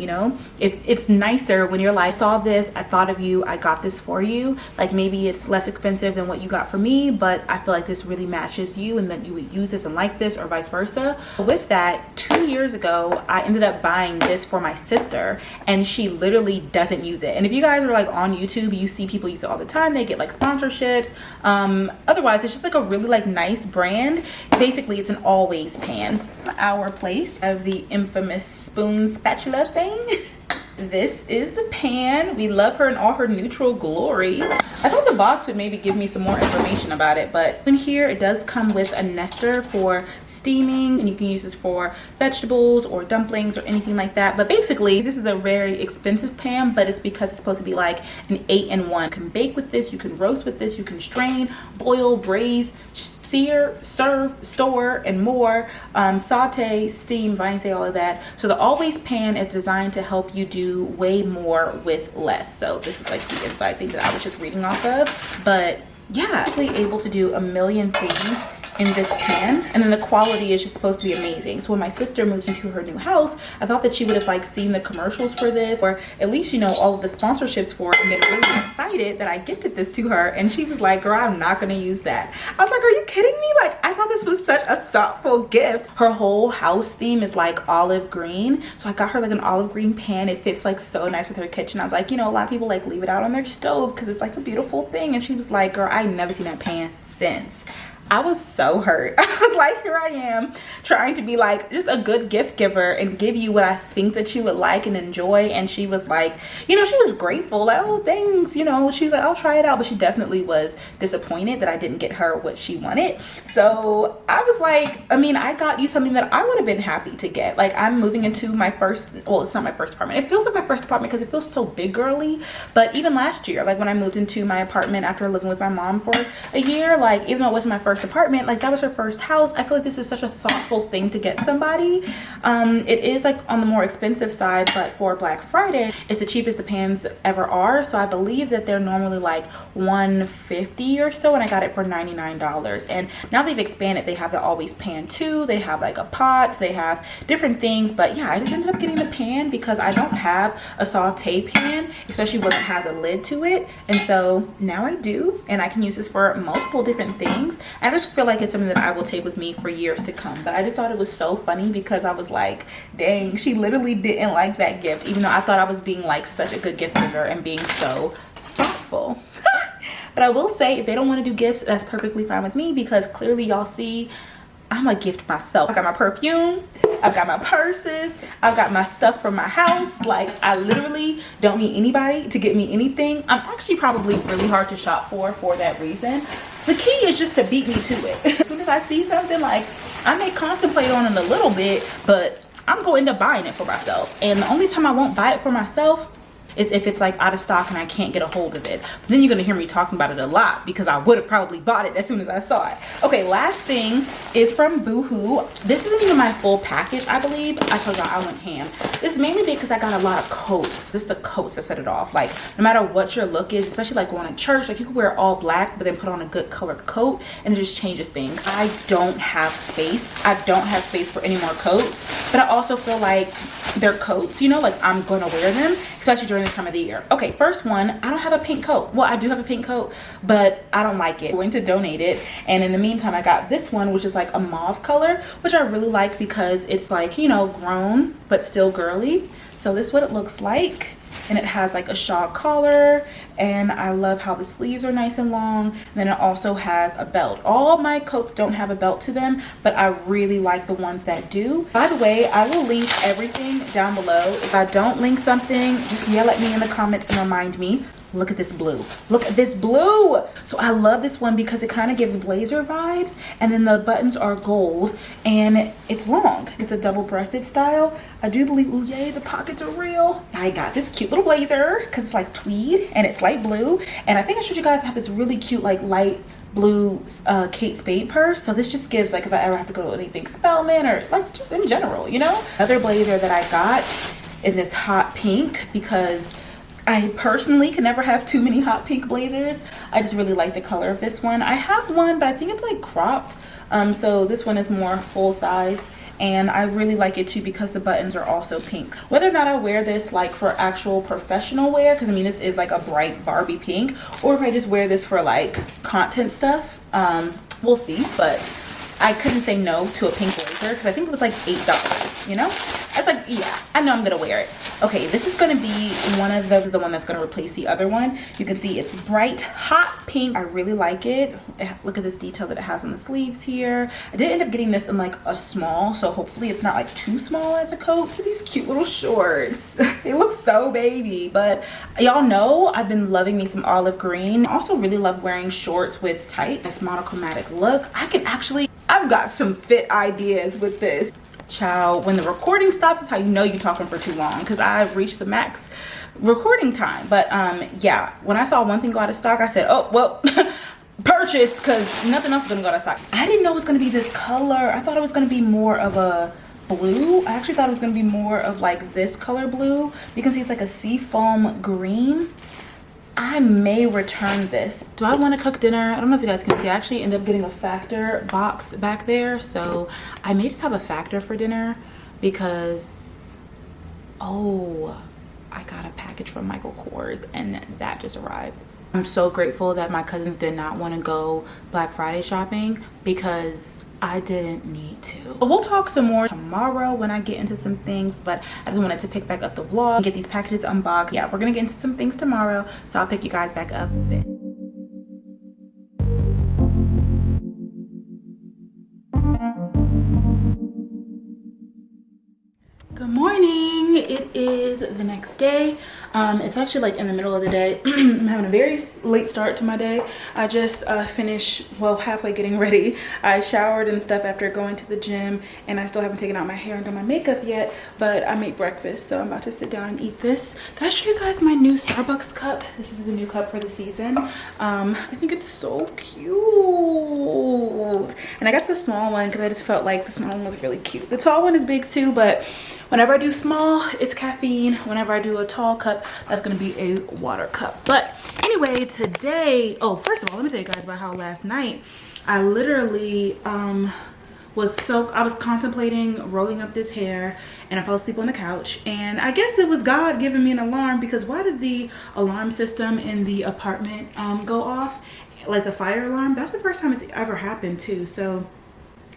Speaker 1: If it's nicer when you're like, I saw this, I thought of you, I got this for you. Like, maybe it's less expensive than what you got for me, but I feel like this really matches you and that you would use this and like this, or vice versa. With that, 2 years ago, I ended up buying this for my sister, and she literally doesn't use it. And if you guys are like on YouTube, you see people use it all the time. They get like sponsorships. Otherwise, it's just like a really like nice brand. Basically, it's an always pan. Our place of the infamous spoon spatula thing. This is the pan. We love her in all her neutral glory. I thought the box would maybe give me some more information about it, but in here it does come with a nester for steaming, and you can use this for vegetables or dumplings or anything like that. But basically, this is a very expensive pan, but it's because it's supposed to be like an 8-in-1. You can bake with this, you can roast with this, you can strain, boil, braise, sear, serve, store, and more. Saute, steam, I didn't say all of that. So the always pan is designed to help you do way more with less. So this is like the inside thing that I was just reading off of. But yeah, actually able to do a million things in this pan, and then the quality is just supposed to be amazing. So when my sister moved into her new house, I thought that she would have like seen the commercials for this, or at least all of the sponsorships for it, and been really excited that I gifted this to her. And she was like, girl, I'm not gonna use that. I was like, are you kidding me? Like, I thought this was such a thoughtful gift. Her whole house theme is like olive green, so I got her like an olive green pan. It fits like so nice with her kitchen. I was like, a lot of people like leave it out on their stove because it's like a beautiful thing. And she was like, girl, I've never seen that pan since. I was so hurt. I was like, here I am trying to be like just a good gift giver and give you what I think that you would like and enjoy. And she was like, she was grateful, like, oh, thanks, she's like, I'll try it out. But she definitely was disappointed that I didn't get her what she wanted. So I was like, I got you something that I would have been happy to get. Like, I'm moving into my first, well, it's not my first apartment. It feels like my first apartment because it feels so big girly. But even last year, like when I moved into my apartment after living with my mom for a year, like even though it wasn't my first apartment, like that was her first house, I feel like this is such a thoughtful thing to get somebody. It is like on the more expensive side, but for Black Friday it's the cheapest the pans ever are. So I believe that they're normally like $150 or so, and I got it for $99. And now they've expanded. They have the always pan too. They have like a pot, they have different things. But yeah, I just ended up getting the pan because I don't have a saute pan, especially when it has a lid to it. And so now I do, and I can use this for multiple different things. I just feel like it's something that I will take with me for years to come. But I just thought it was so funny because I was like, dang, she literally didn't like that gift, even though I thought I was being like such a good gift giver and being so thoughtful. But I will say, if they don't want to do gifts, that's perfectly fine with me, because clearly y'all see I'm a gift myself. I got my perfume, I've got my purses, I've got my stuff from my house. Like, I literally don't need anybody to get me anything. I'm actually probably really hard to shop for that reason. The key is just to beat me to it. As soon as I see something, like, I may contemplate on it a little bit, but I'm going to end up buying it for myself. And the only time I won't buy it for myself is if it's like out of stock and I can't get a hold of it. But then you're gonna hear me talking about it a lot because I would have probably bought it as soon as I saw it. Okay, last thing is from BOOHOO. This isn't even my full package, I believe. I told y'all I went ham. This is mainly because I got a lot of coats. This is the coats that set it off. Like, no matter what your look is, especially like going to church, like you could wear all black but then put on a good colored coat and it just changes things. I don't have space. I don't have space for any more coats, but I also feel like they're coats, like I'm gonna wear them, especially during this time of the year. Okay, first one, I don't have a pink coat. Well, I do have a pink coat, but I don't like it. I'm going to donate it. And in the meantime, I got this one, which is like a mauve color, which I really like because it's like, grown, but still girly. So this is what it looks like. And it has like a shawl collar, and I love how the sleeves are nice and long. And then it also has a belt. All my coats don't have a belt to them, but I really like the ones that do. By the way, I will link everything down below. If I don't link something, just yell at me in the comments and remind me. Look at this blue. Look at this blue. So I love this one because it kind of gives blazer vibes, and then the buttons are gold and it's long. It's a double-breasted style. I do believe, ooh yay, the pockets are real. I got this cute little blazer because it's like tweed and it's light blue. And I think I showed you guys I have this really cute like light blue Kate Spade purse. So this just gives, like, if I ever have to go to anything Spelman or like just in general, you know. Another blazer that I got in this hot pink, because I personally can never have too many hot pink blazers. I just really like the color of this one. I have one, but I think it's like cropped. So this one is more full size, and I really like it too because the buttons are also pink. Whether or not I wear this like for actual professional wear, because I mean this is like a bright Barbie pink, or if I just wear this for like content stuff, we'll see. But I couldn't say no to a pink blazer because I think it was like $8, you know. I was like, yeah, I know I'm gonna wear it. Okay, this is gonna be one of those, the one that's gonna replace the other one. You can see it's bright hot pink. I really like it. Look at this detail that it has on the sleeves here. I did end up getting this in like a small, so hopefully it's not like too small as a coat. To these cute little shorts. They look so baby, but y'all know I've been loving me some olive green. I also really love wearing shorts with tight, this monochromatic look. I've got some fit ideas with this. Child, when the recording stops is how you know you're talking for too long, because I've reached the max recording time. But yeah, when I saw one thing go out of stock, I said, oh well, purchase, because nothing else is gonna go out of stock. I didn't know it was gonna be this color. I thought it was gonna be more of a blue. I actually thought it was gonna be more of like this color blue. You can see it's like a sea foam green. I may return this. Do I want to cook dinner? I don't know if you guys can see. I actually ended up getting a Factor box back there. So I may just have a Factor for dinner because, oh, I got a package from Michael Kors and that just arrived. I'm so grateful that my cousins did not want to go Black Friday shopping because I didn't need to. But we'll talk some more tomorrow when I get into some things, but I just wanted to pick back up the vlog and get these packages unboxed. Yeah, we're gonna get into some things tomorrow, so I'll pick you guys back up then. Good morning. It is the next day. It's actually like in the middle of the day. I'm having a very late start to my day. I just finished, well, halfway getting ready. I showered and stuff after going to the gym, and I still haven't taken out my hair and done my makeup yet, but I made breakfast, so I'm about to sit down and eat this. Did I show you guys my new Starbucks cup? This is the new cup for the season. I think it's so cute. And I got the small one because I just felt like the small one was really cute. The tall one is big too, but whenever I do small, it's caffeine. Whenever I do a tall cup, that's gonna be a water cup. But anyway, today, oh, first of all, let me tell you guys about how last night I literally I was contemplating rolling up this hair, and I fell asleep on the couch, and I guess it was God giving me an alarm, because why did the alarm system in the apartment go off, like the fire alarm? That's the first time it's ever happened too. So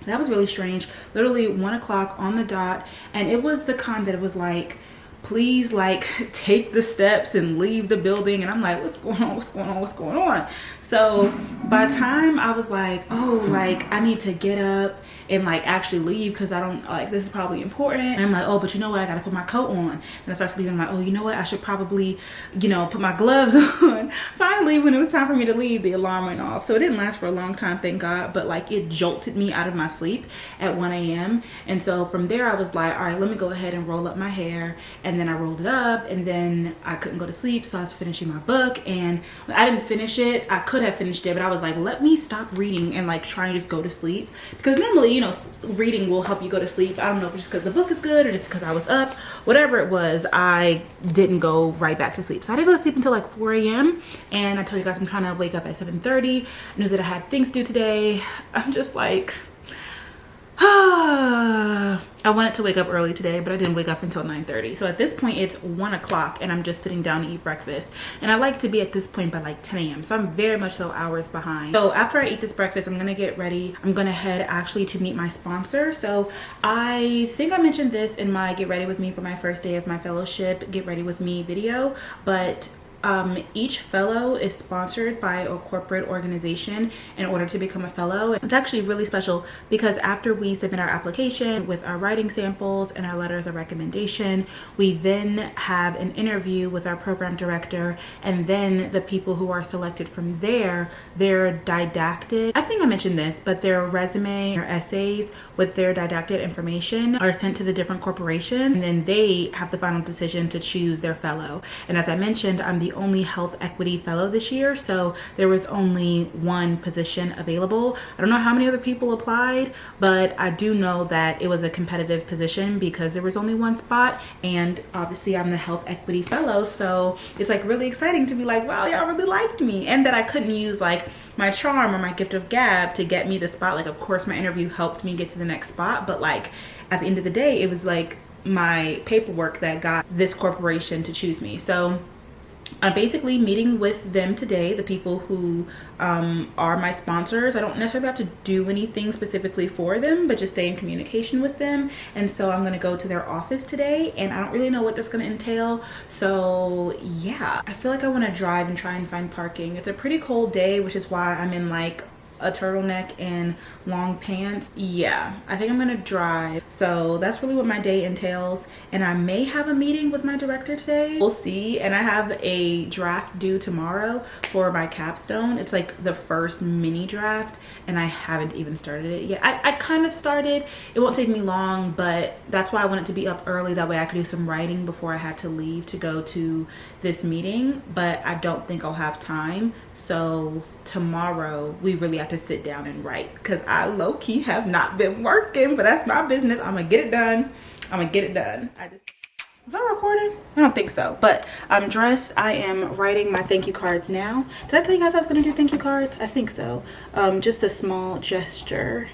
Speaker 1: that was really strange. Literally 1 o'clock on the dot, and it was the kind that it was like, please, like, take the steps and leave the building. And I'm like, what's going on, what's going on, what's going on? So by the time I was like, oh, like, I need to get up and like actually leave, because I don't, like, this is probably important. And I'm like, oh, but you know what, I gotta put my coat on. And I started leaving. I'm like, oh, you know what, I should probably, you know, put my gloves on. Finally, when it was time for me to leave, the alarm went off. So it didn't last for a long time, thank God, but like it jolted me out of my sleep at 1 a.m. And so from there I was like, all right, let me go ahead and roll up my hair. And then I rolled it up, and then I couldn't go to sleep, so I was finishing my book, and I didn't finish it. I could have finished it, but I was like, let me stop reading and like try and just go to sleep, because normally, you know, reading will help you go to sleep. I don't know if it's just because the book is good or just because I was up, whatever it was. I didn't go right back to sleep, so I didn't go to sleep until like 4 a.m. and I told you guys I'm trying to wake up at 7:30. I knew that I had things to do today. I'm just like, I wanted to wake up early today, but I didn't wake up until 9:30. So at this point it's 1 o'clock, and I'm just sitting down to eat breakfast, and I like to be at this point by like 10 a.m. so I'm very much so hours behind. So after I eat this breakfast, I'm gonna get ready. I'm gonna head actually to meet my sponsor. So I think I mentioned this in my get ready with me for my first day of my fellowship get ready with me video, but each fellow is sponsored by a corporate organization in order to become a fellow. It's actually really special because after we submit our application with our writing samples and our letters of recommendation, we then have an interview with our program director, and then the people who are selected from there, their didactic, I think I mentioned this, but their resume or essays with their didactic information are sent to the different corporations, and then they have the final decision to choose their fellow. And as I mentioned, I'm the the only health equity fellow this year, so there was only one position available. I don't know how many other people applied, but I do know that it was a competitive position because there was only one spot, and obviously I'm the health equity fellow, so it's like really exciting to be like, wow, y'all really liked me, and that I couldn't use like my charm or my gift of gab to get me the spot. Like, of course my interview helped me get to the next spot, but like at the end of the day, it was like my paperwork that got this corporation to choose me. So I'm basically meeting with them today, the people who are my sponsors. I don't necessarily have to do anything specifically for them, but just stay in communication with them. And so I'm going to go to their office today, and I don't really know what that's going to entail. So yeah, I feel like I want to drive and try and find parking. It's a pretty cold day, which is why I'm in like a turtleneck and long pants. Yeah, I think I'm gonna drive. So that's really what my day entails, and I may have a meeting with my director today. We'll see. And I have a draft due tomorrow for my capstone. It's like the first mini draft, and I haven't even started it yet. I kind of started. It won't take me long, but that's why I wanted to be up early. That way I could do some writing before I had to leave to go to this meeting, but I don't think I'll have time. So tomorrow we really have to sit down and write, because I low-key have not been working, but that's my business. I'm gonna get it done. Was I recording? I don't think so, but I'm dressed. I am writing my thank you cards now. Did I tell you guys I was gonna do thank you cards? I think so. Just a small gesture.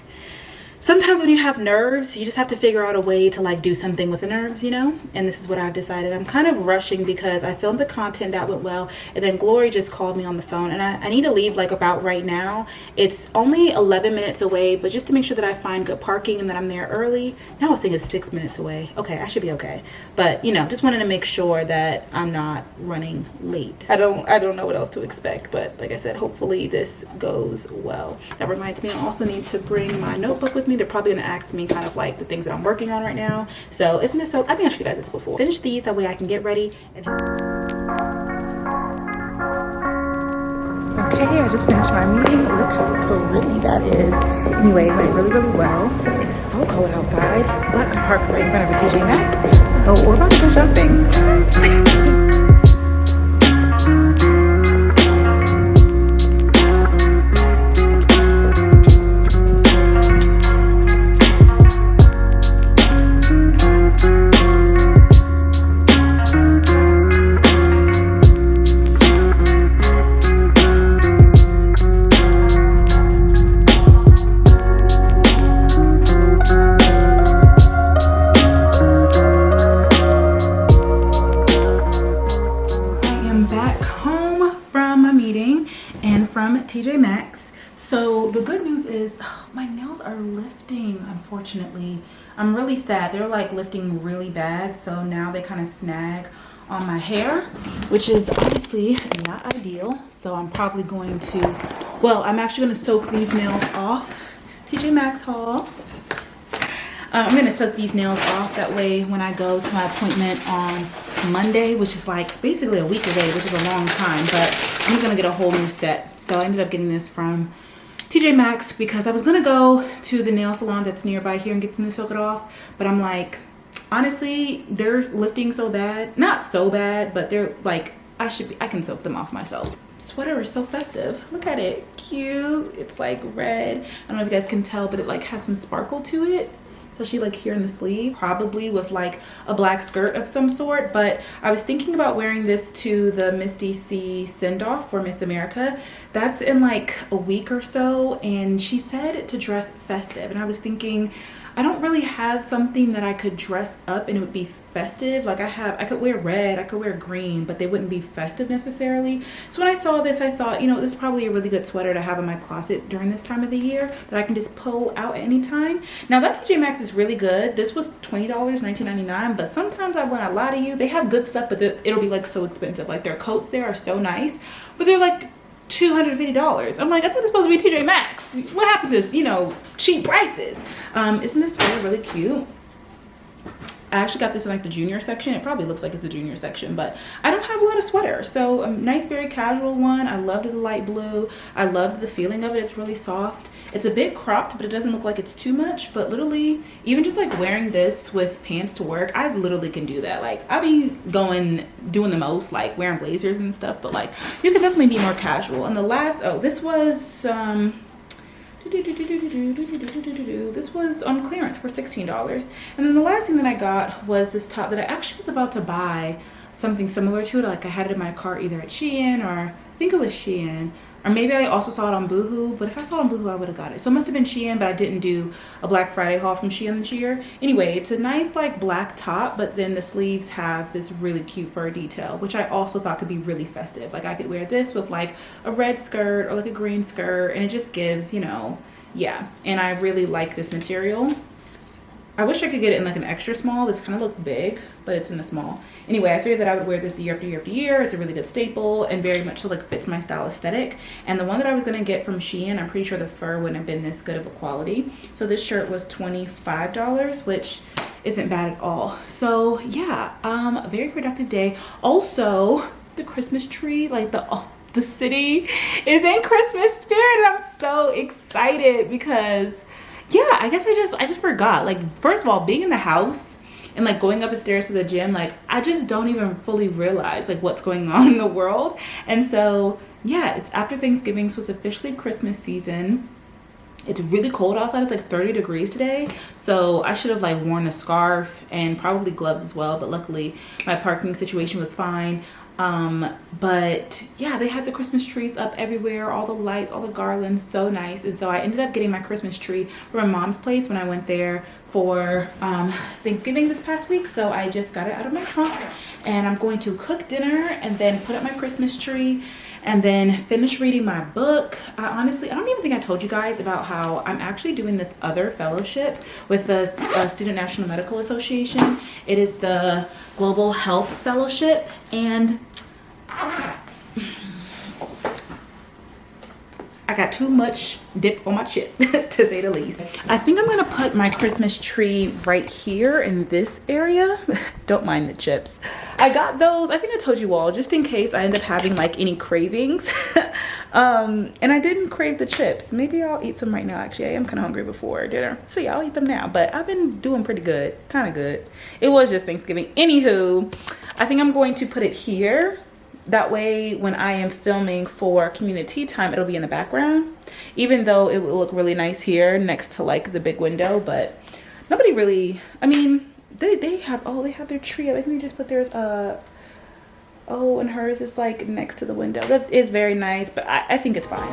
Speaker 1: Sometimes when you have nerves, you just have to figure out a way to like do something with the nerves, you know? And this is what I've decided. I'm kind of rushing because I filmed the content that went well, and then Glory just called me on the phone, and I need to leave like about right now. It's only 11 minutes away, but just to make sure that I find good parking and that I'm there early. Now I was thinking it's 6 minutes away. Okay, I should be okay. But you know, just wanted to make sure that I'm not running late. I don't know what else to expect, but like I said, hopefully this goes well. That reminds me, I also need to bring my notebook with me. They're probably gonna ask me kind of like the things that I'm working on right now. So isn't this so, I think I showed you guys this before. Finish these, that way I can get ready. And okay, I just finished my meeting. Look how pretty that is. Anyway, it went really, really well. It's so cold outside, but I'm parked right in front of a TJ Maxx. So we're about to go shopping. TJ Maxx. So the good news is my nails are lifting. Unfortunately, I'm really sad. They're like lifting really bad, so now they kind of snag on my hair, which is obviously not ideal. So I'm probably going to, well, I'm actually going to soak these nails off. TJ Maxx haul. I'm going to soak these nails off, that way when I go to my appointment on Monday, which is like basically a week away, which is a long time, but I'm going to get a whole new set. So I ended up getting this from TJ Maxx because I was going to go to the nail salon that's nearby here and get them to soak it off, but I'm like, honestly, they're lifting so bad. Not so bad, but they're like, I can soak them off myself. Sweater is so festive. Look at it. Cute. It's like red. I don't know if you guys can tell, but it like has some sparkle to it. Especially like here in the sleeve, probably with like a black skirt of some sort. But I was thinking about wearing this to the Miss DC send-off for Miss America. That's in like a week or so, and she said to dress festive, and I was thinking, I don't really have something that I could dress up and it would be festive. Like I could wear red, I could wear green, but they wouldn't be festive necessarily. So when I saw this, I thought, you know, this is probably a really good sweater to have in my closet during this time of the year that I can just pull out at any time. Now that TJ Maxx is really good. This was $20, $19.99, but sometimes I want to lie to you. They have good stuff, but it'll be like so expensive. Like their coats there are so nice, but they're like $250. I'm like, I thought it's supposed to be TJ Maxx. What happened to, you know, cheap prices? Isn't this sweater really cute? I actually got this in like the junior section. It probably looks like it's a junior section, but I don't have a lot of sweaters. So a nice, very casual one. I loved the light blue. I loved the feeling of it. It's really soft. It's a bit cropped, but it doesn't look like it's too much. But literally, even just like wearing this with pants to work, I literally can do that. Like I be doing the most, like wearing blazers and stuff, but like you can definitely be more casual. And the last, oh, this was this was on clearance for $16. And then the last thing that I got was this top that I actually was about to buy something similar to it. Like I had it in my cart either at Shein, or I think it was Shein, or maybe I also saw it on BOOHOO. But if I saw it on BOOHOO, I would have got it. So it must have been Shein, but I didn't do a Black Friday haul from Shein this year. Anyway, it's a nice like black top, but then the sleeves have this really cute fur detail, which I also thought could be really festive. Like I could wear this with like a red skirt or like a green skirt, and it just gives, you know, yeah. And I really like this material. I wish I could get it in like an extra small. This kind of looks big, but it's in the small. Anyway, I figured that I would wear this year after year after year. It's a really good staple and very much so like fits my style aesthetic. And the one that I was gonna get from Shein, I'm pretty sure the fur wouldn't have been this good of a quality. So this shirt was $25, which isn't bad at all. So yeah, a very productive day. Also, the Christmas tree, like the city is in Christmas spirit, and I'm so excited because yeah, I guess I just forgot. Like, first of all, being in the house and like going up the stairs to the gym, like I just don't even fully realize like what's going on in the world. And so yeah, it's after Thanksgiving, so it's officially Christmas season. It's really cold outside. It's like 30 degrees today, so I should have like worn a scarf and probably gloves as well, but luckily my parking situation was fine. But yeah, they had the Christmas trees up everywhere, all the lights, all the garlands, so nice. And so I ended up getting my Christmas tree from my mom's place when I went there for Thanksgiving this past week. So I just got it out of my trunk, and I'm going to cook dinner and then put up my Christmas tree and then finish reading my book. Honestly, I don't even think I told you guys about how I'm actually doing this other fellowship with the Student National Medical Association. It is the Global Health Fellowship, and I got too much dip on my chip to say the least. I think I'm gonna put my Christmas tree right here in this area. Don't mind the chips. I got those, I think I told you all, just in case I end up having like any cravings. And I didn't crave the chips. Maybe I'll eat some right now. Actually, I am kind of hungry before dinner, so yeah, I'll eat them now. But I've been doing pretty good, kind of good. It was just Thanksgiving. Anywho, I think I'm going to put it here. That way, when I am filming for community time, it'll be in the background, even though it will look really nice here next to like the big window. But nobody really, I mean, they have their tree. I think they just put theirs oh, and hers is like next to the window. That is very nice, but I think it's fine.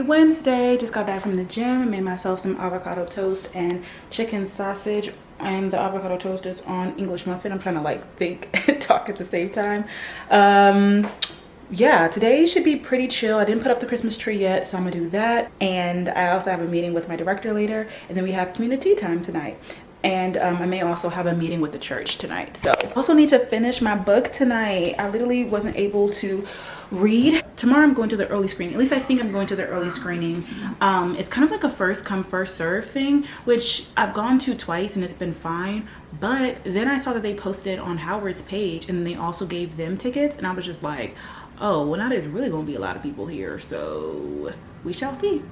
Speaker 1: Wednesday, just got back from the gym and made myself some avocado toast and chicken sausage, and the avocado toast is on English muffin. I'm trying to like think and talk at the same time. Yeah, today should be pretty chill. I didn't put up the Christmas tree yet, so I'm gonna do that. And I also have a meeting with my director later, and then we have community time tonight. And I may also have a meeting with the church tonight. So I also need to finish my book tonight. I literally wasn't able to read. Tomorrow I'm going to the early screening. At least I think I'm going to the early screening. It's kind of like a first come first serve thing, which I've gone to twice and it's been fine. But then I saw that they posted it on Howard's page, and then they also gave them tickets, and I was just like, oh, well now there's really gonna be a lot of people here, so we shall see.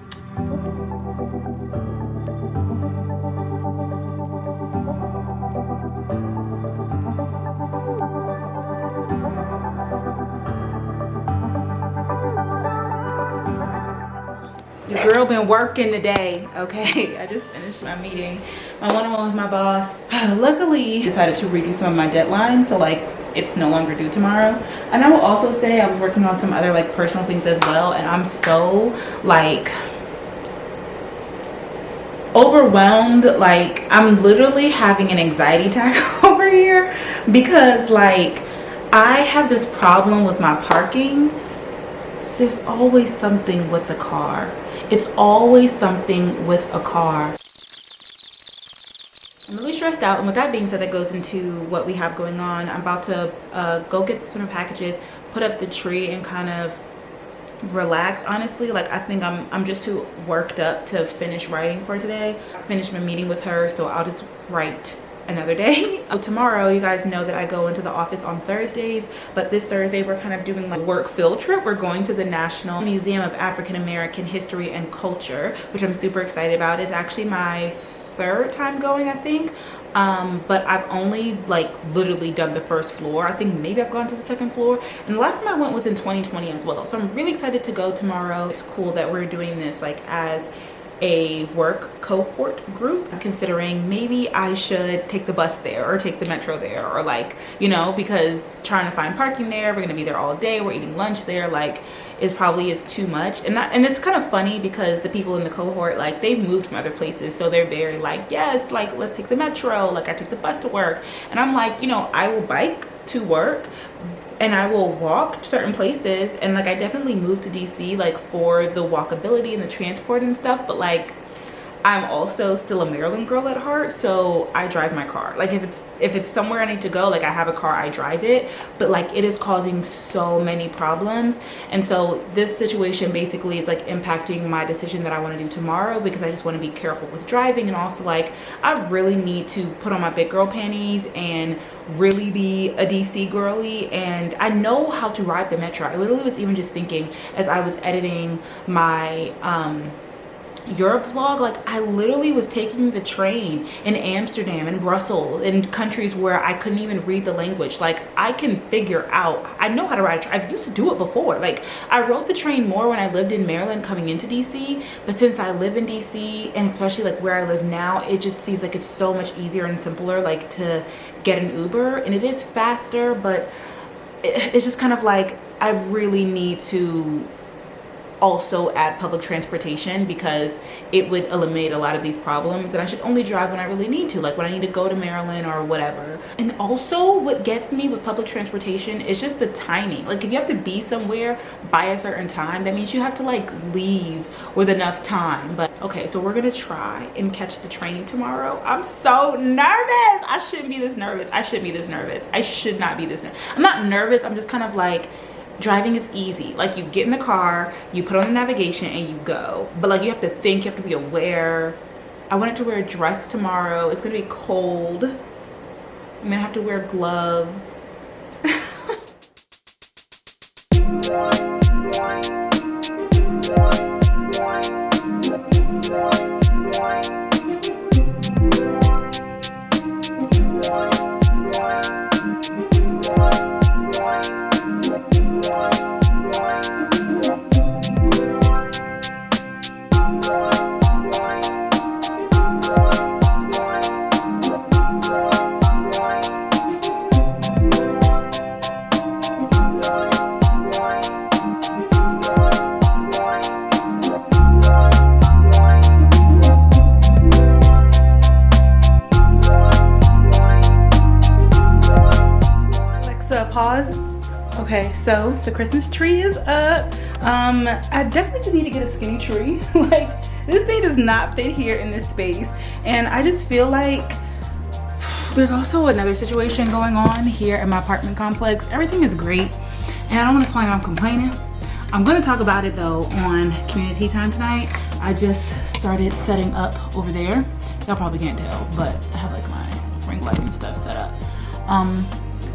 Speaker 1: Your girl been working today, okay? I just finished my meeting, my one-on-one with my boss. Luckily, decided to redo some of my deadlines, so like it's no longer due tomorrow. And I will also say I was working on some other like personal things as well, and I'm so like overwhelmed. Like I'm literally having an anxiety attack over here because like I have this problem with my parking. There's always something with the car. It's always something with a car. I'm really stressed out, and with that being said, that goes into what we have going on. I'm about to go get some packages, put up the tree, and kind of relax. Honestly, like, I think I'm just too worked up to finish writing for today. I finished my meeting with her, so I'll just write another day. Tomorrow, you guys know that I go into the office on Thursdays, but this Thursday we're kind of doing like a work field trip. We're going to the National Museum of African American History and Culture, which I'm super excited about. It's actually my third time going, I think, but I've only like literally done the first floor. I think maybe I've gone to the second floor, and the last time I went was in 2020 as well. So I'm really excited to go tomorrow. It's cool that we're doing this like as a work cohort group. I'm considering maybe I should take the bus there or take the metro there, or like, you know, because trying to find parking there, we're gonna be there all day, we're eating lunch there, like it probably is too much. And it's kind of funny because the people in the cohort, like, they've moved from other places, so they're very like, yes, like, let's take the metro, like I took the bus to work. And I'm like, you know, I will bike to work and I will walk to certain places, and like I definitely moved to DC like for the walkability and the transport and stuff, but like I'm also still a Maryland girl at heart, so I drive my car. Like if it's somewhere I need to go, like I have a car, I drive it, but like it is causing so many problems. And so this situation basically is like impacting my decision that I want to do tomorrow, because I just want to be careful with driving, and also like I really need to put on my big girl panties and really be a DC girly. And I know how to ride the metro. I literally was even just thinking as I was editing my Europe vlog, like I literally was taking the train in Amsterdam and Brussels and countries where I couldn't even read the language. Like I can figure out, I know how to ride a train. I used to do it before. Like I rode the train more when I lived in Maryland coming into DC, but since I live in DC, and especially like where I live now, it just seems like it's so much easier and simpler like to get an Uber, and it is faster, but it's just kind of like I really need to also add public transportation, because it would eliminate a lot of these problems, and I should only drive when I really need to, like when I need to go to Maryland or whatever. And also what gets me with public transportation is just the timing. Like if you have to be somewhere by a certain time, that means you have to like leave with enough time. But okay, so we're gonna try and catch the train tomorrow. I'm so nervous. I shouldn't be this nervous. I shouldn't be this nervous. I should not be this nervous. I'm not nervous, I'm just kind of like, driving is easy. Like you get in the car, you put on the navigation, and you go. But like you have to think, you have to be aware. I wanted to wear a dress tomorrow. It's gonna be cold. I'm gonna have to wear gloves. Pause. Okay, so the Christmas tree is up. I definitely just need to get a skinny tree. Like this thing does not fit here in this space, and I just feel like there's also another situation going on here in my apartment complex. Everything is great, and I don't want to sound like I'm complaining. I'm going to talk about it though on community time tonight. I just started setting up over there. Y'all probably can't tell, but I have like my ring light and stuff set up.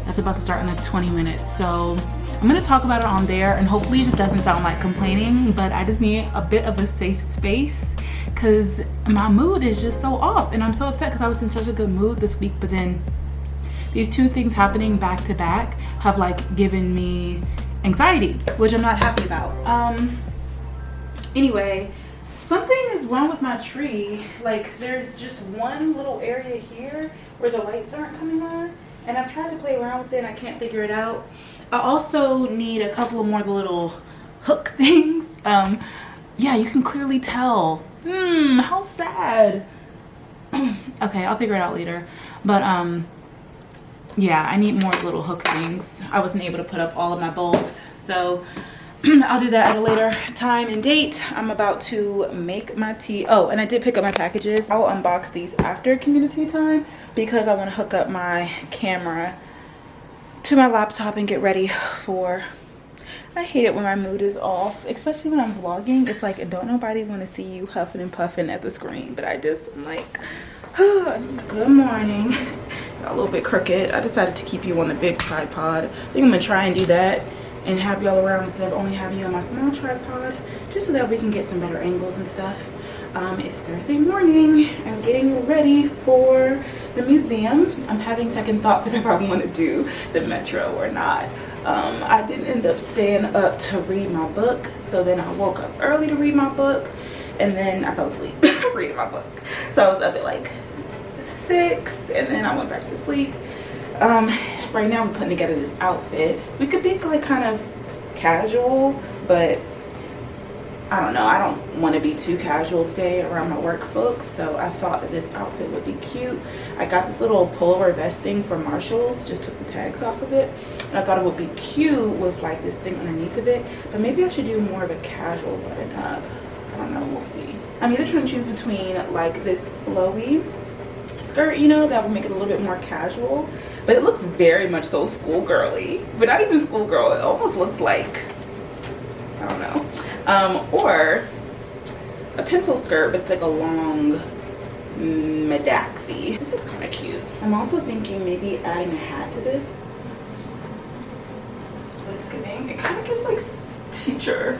Speaker 1: That's about to start in like 20 minutes. So I'm gonna talk about it on there, and hopefully it just doesn't sound like complaining, but I just need a bit of a safe space because my mood is just so off, and I'm so upset because I was in such a good mood this week, but then these two things happening back to back have like given me anxiety, which I'm not happy about. Anyway, something is wrong with my tree. Like there's just one little area here where the lights aren't coming on, and I've tried to play around with it and I can't figure it out. I also need a couple of more of the little hook things. Yeah, you can clearly tell. How sad. Okay, I'll figure it out later. But yeah, I need more little hook things. I wasn't able to put up all of my bulbs. So I'll do that at a later time and date. I'm about to make my tea. Oh, and I did pick up my packages. I'll unbox these after community time because I want to hook up my camera to my laptop and get ready for... I hate it when my mood is off, especially when I'm vlogging. It's like, don't nobody want to see you huffing and puffing at the screen, but I'm like, good morning. Got a little bit crooked. I decided to keep you on the big tripod. I think I'm gonna try and do that and have y'all around instead of only having you on my small tripod, just so that we can get some better angles and stuff. It's Thursday morning. I'm getting ready for the museum. I'm having second thoughts if I want to do the metro or not. I didn't end up staying up to read my book, so then I woke up early to read my book, and then I fell asleep reading my book. So I was up at like 6, and then I went back to sleep. Right now I'm putting together this outfit. We could be like kind of casual, but I don't know. I don't want to be too casual today around my work folks, so I thought that this outfit would be cute. I got this little pullover vest thing from Marshall's, just took the tags off of it, and I thought it would be cute with like this thing underneath of it, but maybe I should do more of a casual button up. I don't know, we'll see. I'm either trying to choose between like this flowy skirt, you know, that would make it a little bit more casual, but it looks very much so schoolgirly, but not even schoolgirl. It almost looks like, I don't know. Or a pencil skirt, but it's like a long medaxi. This is kind of cute. I'm also thinking maybe adding a hat to this. That's what it's giving. It kind of gives like teacher.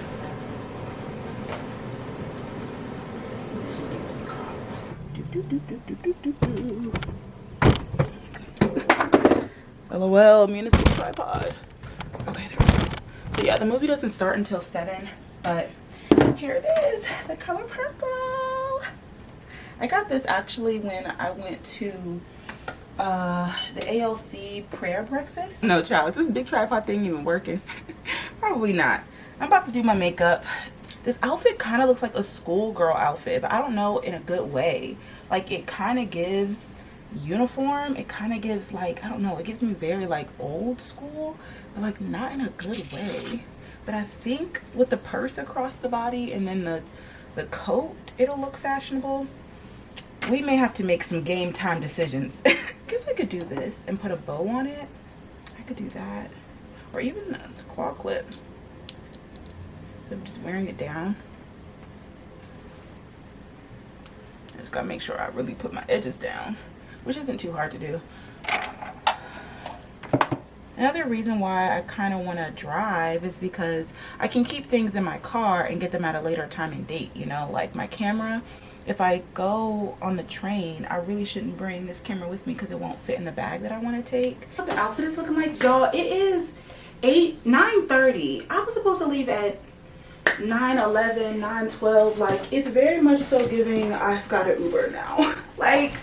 Speaker 1: This just needs to be cropped. LOL, municipal tripod. Okay, there we go. So yeah, the movie doesn't start until 7. But here it is, the color purple. I got this actually when I went to the ALC prayer breakfast. No, child, is this big tripod thing even working? Probably not. I'm about to do my makeup. This outfit kind of looks like a schoolgirl outfit, but I don't know, in a good way. Like, it kind of gives uniform. It kind of gives like, I don't know, it gives me very like old school, but like not in a good way. But I think with the purse across the body and then the coat, it'll look fashionable. We may have to make some game time decisions. Guess I could do this and put a bow on it. I could do that. Or even the claw clip. So I'm just wearing it down. I just gotta make sure I really put my edges down, which isn't too hard to do. Another reason why I kind of want to drive is because I can keep things in my car and get them at a later time and date, you know, like my camera. If I go on the train, I really shouldn't bring this camera with me because it won't fit in the bag that I want to take. What the outfit is looking like, y'all, it is 9:30. I was supposed to leave at 9:11, 9:12. Like, it's very much so giving I've got an Uber now. Like,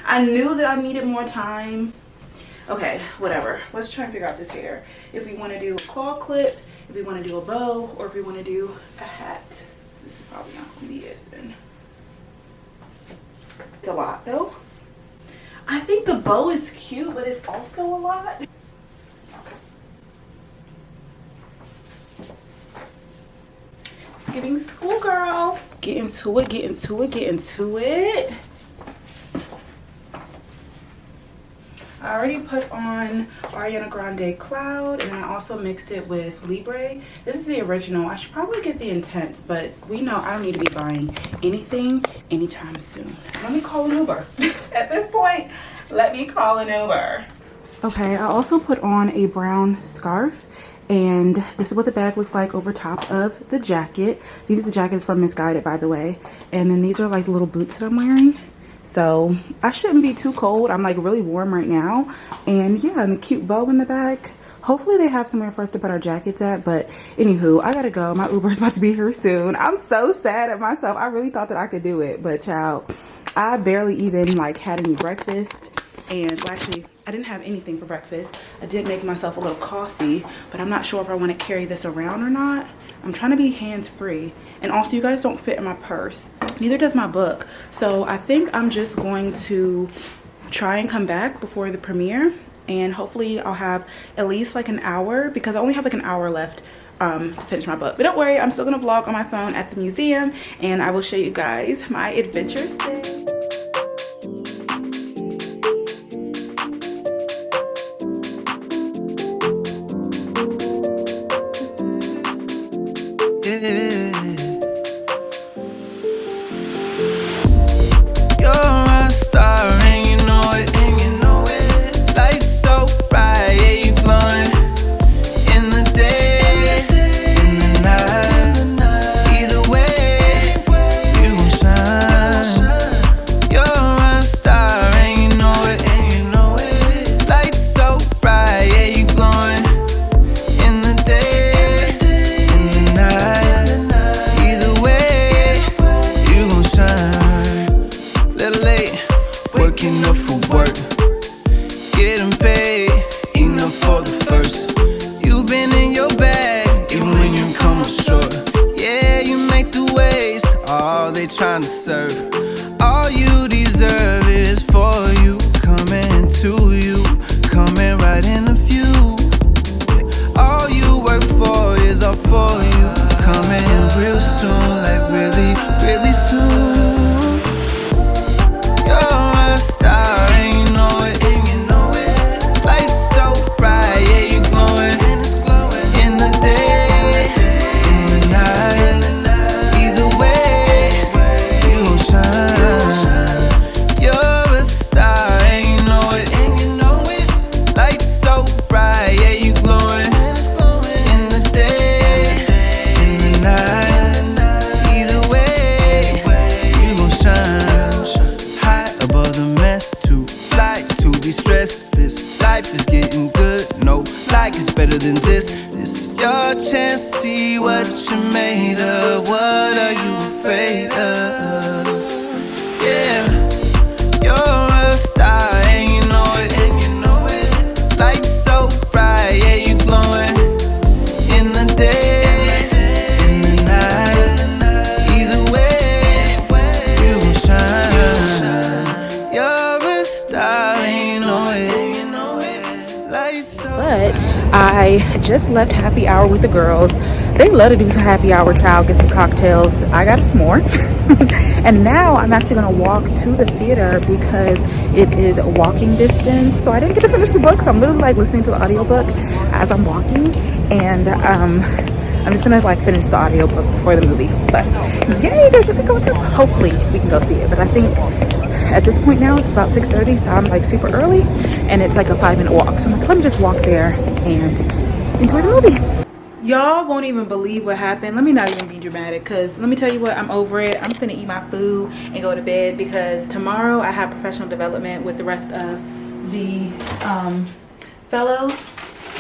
Speaker 1: I knew that I needed more time. Okay, whatever. Let's try and figure out this hair. If we want to do a claw clip, if we want to do a bow, or if we want to do a hat. This is probably not going to be it then. It's a lot though. I think the bow is cute, but it's also a lot. It's giving schoolgirl. Get into it, get into it, get into it. I already put on Ariana Grande Cloud, and then I also mixed it with Libre. This is the original. I should probably get the Intense, but we know I don't need to be buying anything anytime soon. Let me call an Uber. At this point, let me call an Uber. Okay, I also put on a brown scarf, and this is what the bag looks like over top of the jacket. These are jackets from Misguided, by the way. And then these are like the little boots that I'm wearing. So I shouldn't be too cold. I'm like really warm right now. And yeah, and the cute bow in the back. Hopefully they have somewhere for us to put our jackets at. But anywho, I gotta go. My Uber's about to be here soon. I'm so sad at myself. I really thought that I could do it. But child, I barely even like had any breakfast. And well, actually, I didn't have anything for breakfast. I did make myself a little coffee. But I'm not sure if I want to carry this around or not. I'm trying to be hands-free. And also, you guys don't fit in my purse. Neither does my book. So I think I'm just going to try and come back before the premiere. And hopefully I'll have at least like an hour, because I only have like an hour left finish my book. But don't worry, I'm still gonna vlog on my phone at the museum, and I will show you guys my adventures day.
Speaker 2: Trying to serve. All you deserve is for you, coming to you, coming right in the view. All you work for is all for you, coming real soon, like really, really soon. You're a star and you know it, Life's so bright, yeah, you glowing, in the day, in the night. Either way, you're a star and you know it, light so bright, yeah, you glowing, in the day, in the night. Either way, you gon' shine. High above the mess, to fly, to be stressed. This life is getting good, no, like it's better than this. This is your chance to see what you're made of. What are you afraid of? Yeah, you're a star and you know it, light so bright, yeah, you glowing, in the day, in the night. Either way, you gon' shine. You're a star and you know it, light so bright.
Speaker 1: But I just left happy hour with the girls. They love to do some happy hour, child, get some cocktails. I got a s'more. And now I'm actually gonna walk to the theater because it is a walking distance. So I didn't get to finish the book, so I'm literally like listening to the audiobook as I'm walking. And I'm just gonna like finish the audiobook before the movie. But yay, there's a go through. Hopefully we can go see it. But I think at this point now it's about 6:30, so I'm like super early, and it's like a 5-minute walk. So I'm like, let me just walk there and enjoy the movie. Y'all won't even believe what happened. Let me not even be dramatic, because let me tell you what, I'm over it. I'm gonna eat my food and go to bed, because tomorrow I have professional development with the rest of the fellows.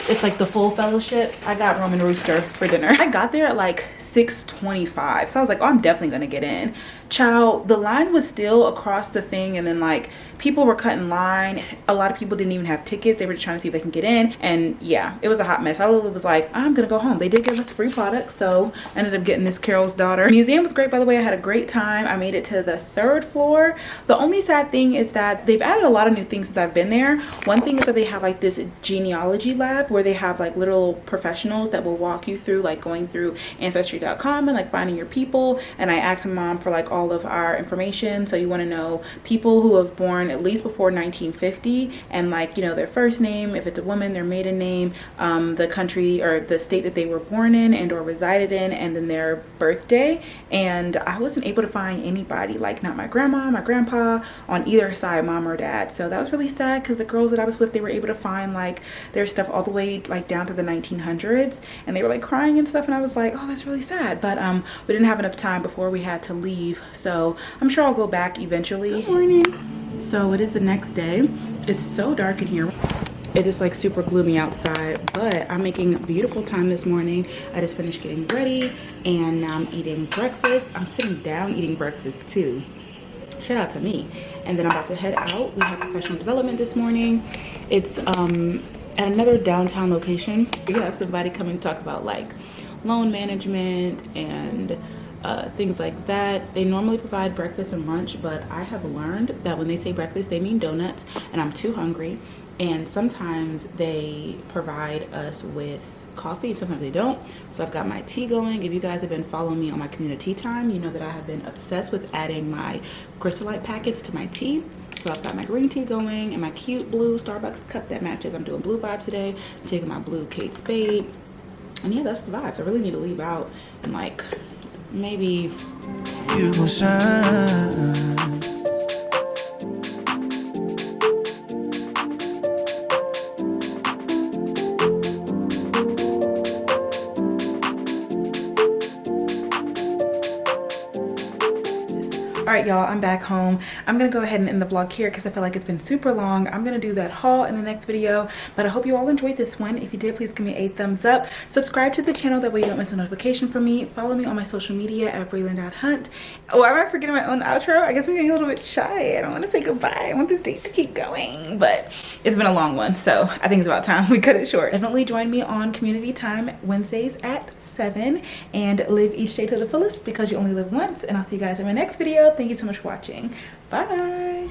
Speaker 1: It's like the full fellowship. I got Roman Rooster for dinner. I got there at like 6:25, so I was like, oh, I'm definitely gonna get in. Child, the line was still across the thing, and then like people were cutting line. A lot of people didn't even have tickets. They were just trying to see if they can get in, and yeah, it was a hot mess. I literally was like, I'm gonna go home. They did give us free products, so I ended up getting this Carol's Daughter. The museum was great, by the way. I had a great time. I made it to the 3rd floor. The only sad thing is that they've added a lot of new things since I've been there. One thing is that they have like this genealogy lab where they have like literal professionals that will walk you through like going through ancestry.com and like finding your people. And I asked my mom for like all of our information. So you want to know people who have born at least before 1950, and like, you know, their first name, if it's a woman, their maiden name, the country or the state that they were born in and or resided in, and then their birthday. And I wasn't able to find anybody, like not my grandma, my grandpa on either side, mom or dad. So that was really sad, because the girls that I was with, they were able to find like their stuff all the way like down to the 1900s, and they were like crying and stuff, and I was like, oh, that's really sad. But we didn't have enough time before we had to leave, so I'm sure I'll go back eventually. Good morning. So it is the next day. It's so dark in here. It is like super gloomy outside, but I'm making beautiful time this morning. I just finished getting ready, and now I'm eating breakfast. I'm sitting down eating breakfast too. Shout out to me. And then I'm about to head out. We have professional development this morning. It's at another downtown location. We have somebody coming to talk about like loan management and things like that. They normally provide breakfast and lunch, but I have learned that when they say breakfast, they mean donuts, and I'm too hungry. And sometimes they provide us with coffee, sometimes they don't. So I've got my tea going. If you guys have been following me on my community time, you know that I have been obsessed with adding my crystallite packets to my tea. So I've got my green tea going and my cute blue Starbucks cup that matches. I'm doing blue vibe today. I'm taking my blue Kate Spade. And yeah, that's the vibes. I really need to leave out and like maybe
Speaker 2: you will shine.
Speaker 1: All right, y'all, I'm back home. I'm gonna go ahead and end the vlog here because I feel like it's been super long. I'm gonna do that haul in the next video, but I hope you all enjoyed this one. If you did, please give me a thumbs up. Subscribe to the channel, that way you don't miss a notification from me. Follow me on my social media at Brelynn.hunt. Oh, am I forgetting my own outro? I guess I'm getting a little bit shy. I don't want to say goodbye. I want this date to keep going, but it's been a long one, so I think it's about time we cut it short. Definitely join me on community time Wednesdays at 7 and live each day to the fullest because you only live once, and I'll see you guys in my next video. Thank you so much for watching. Bye.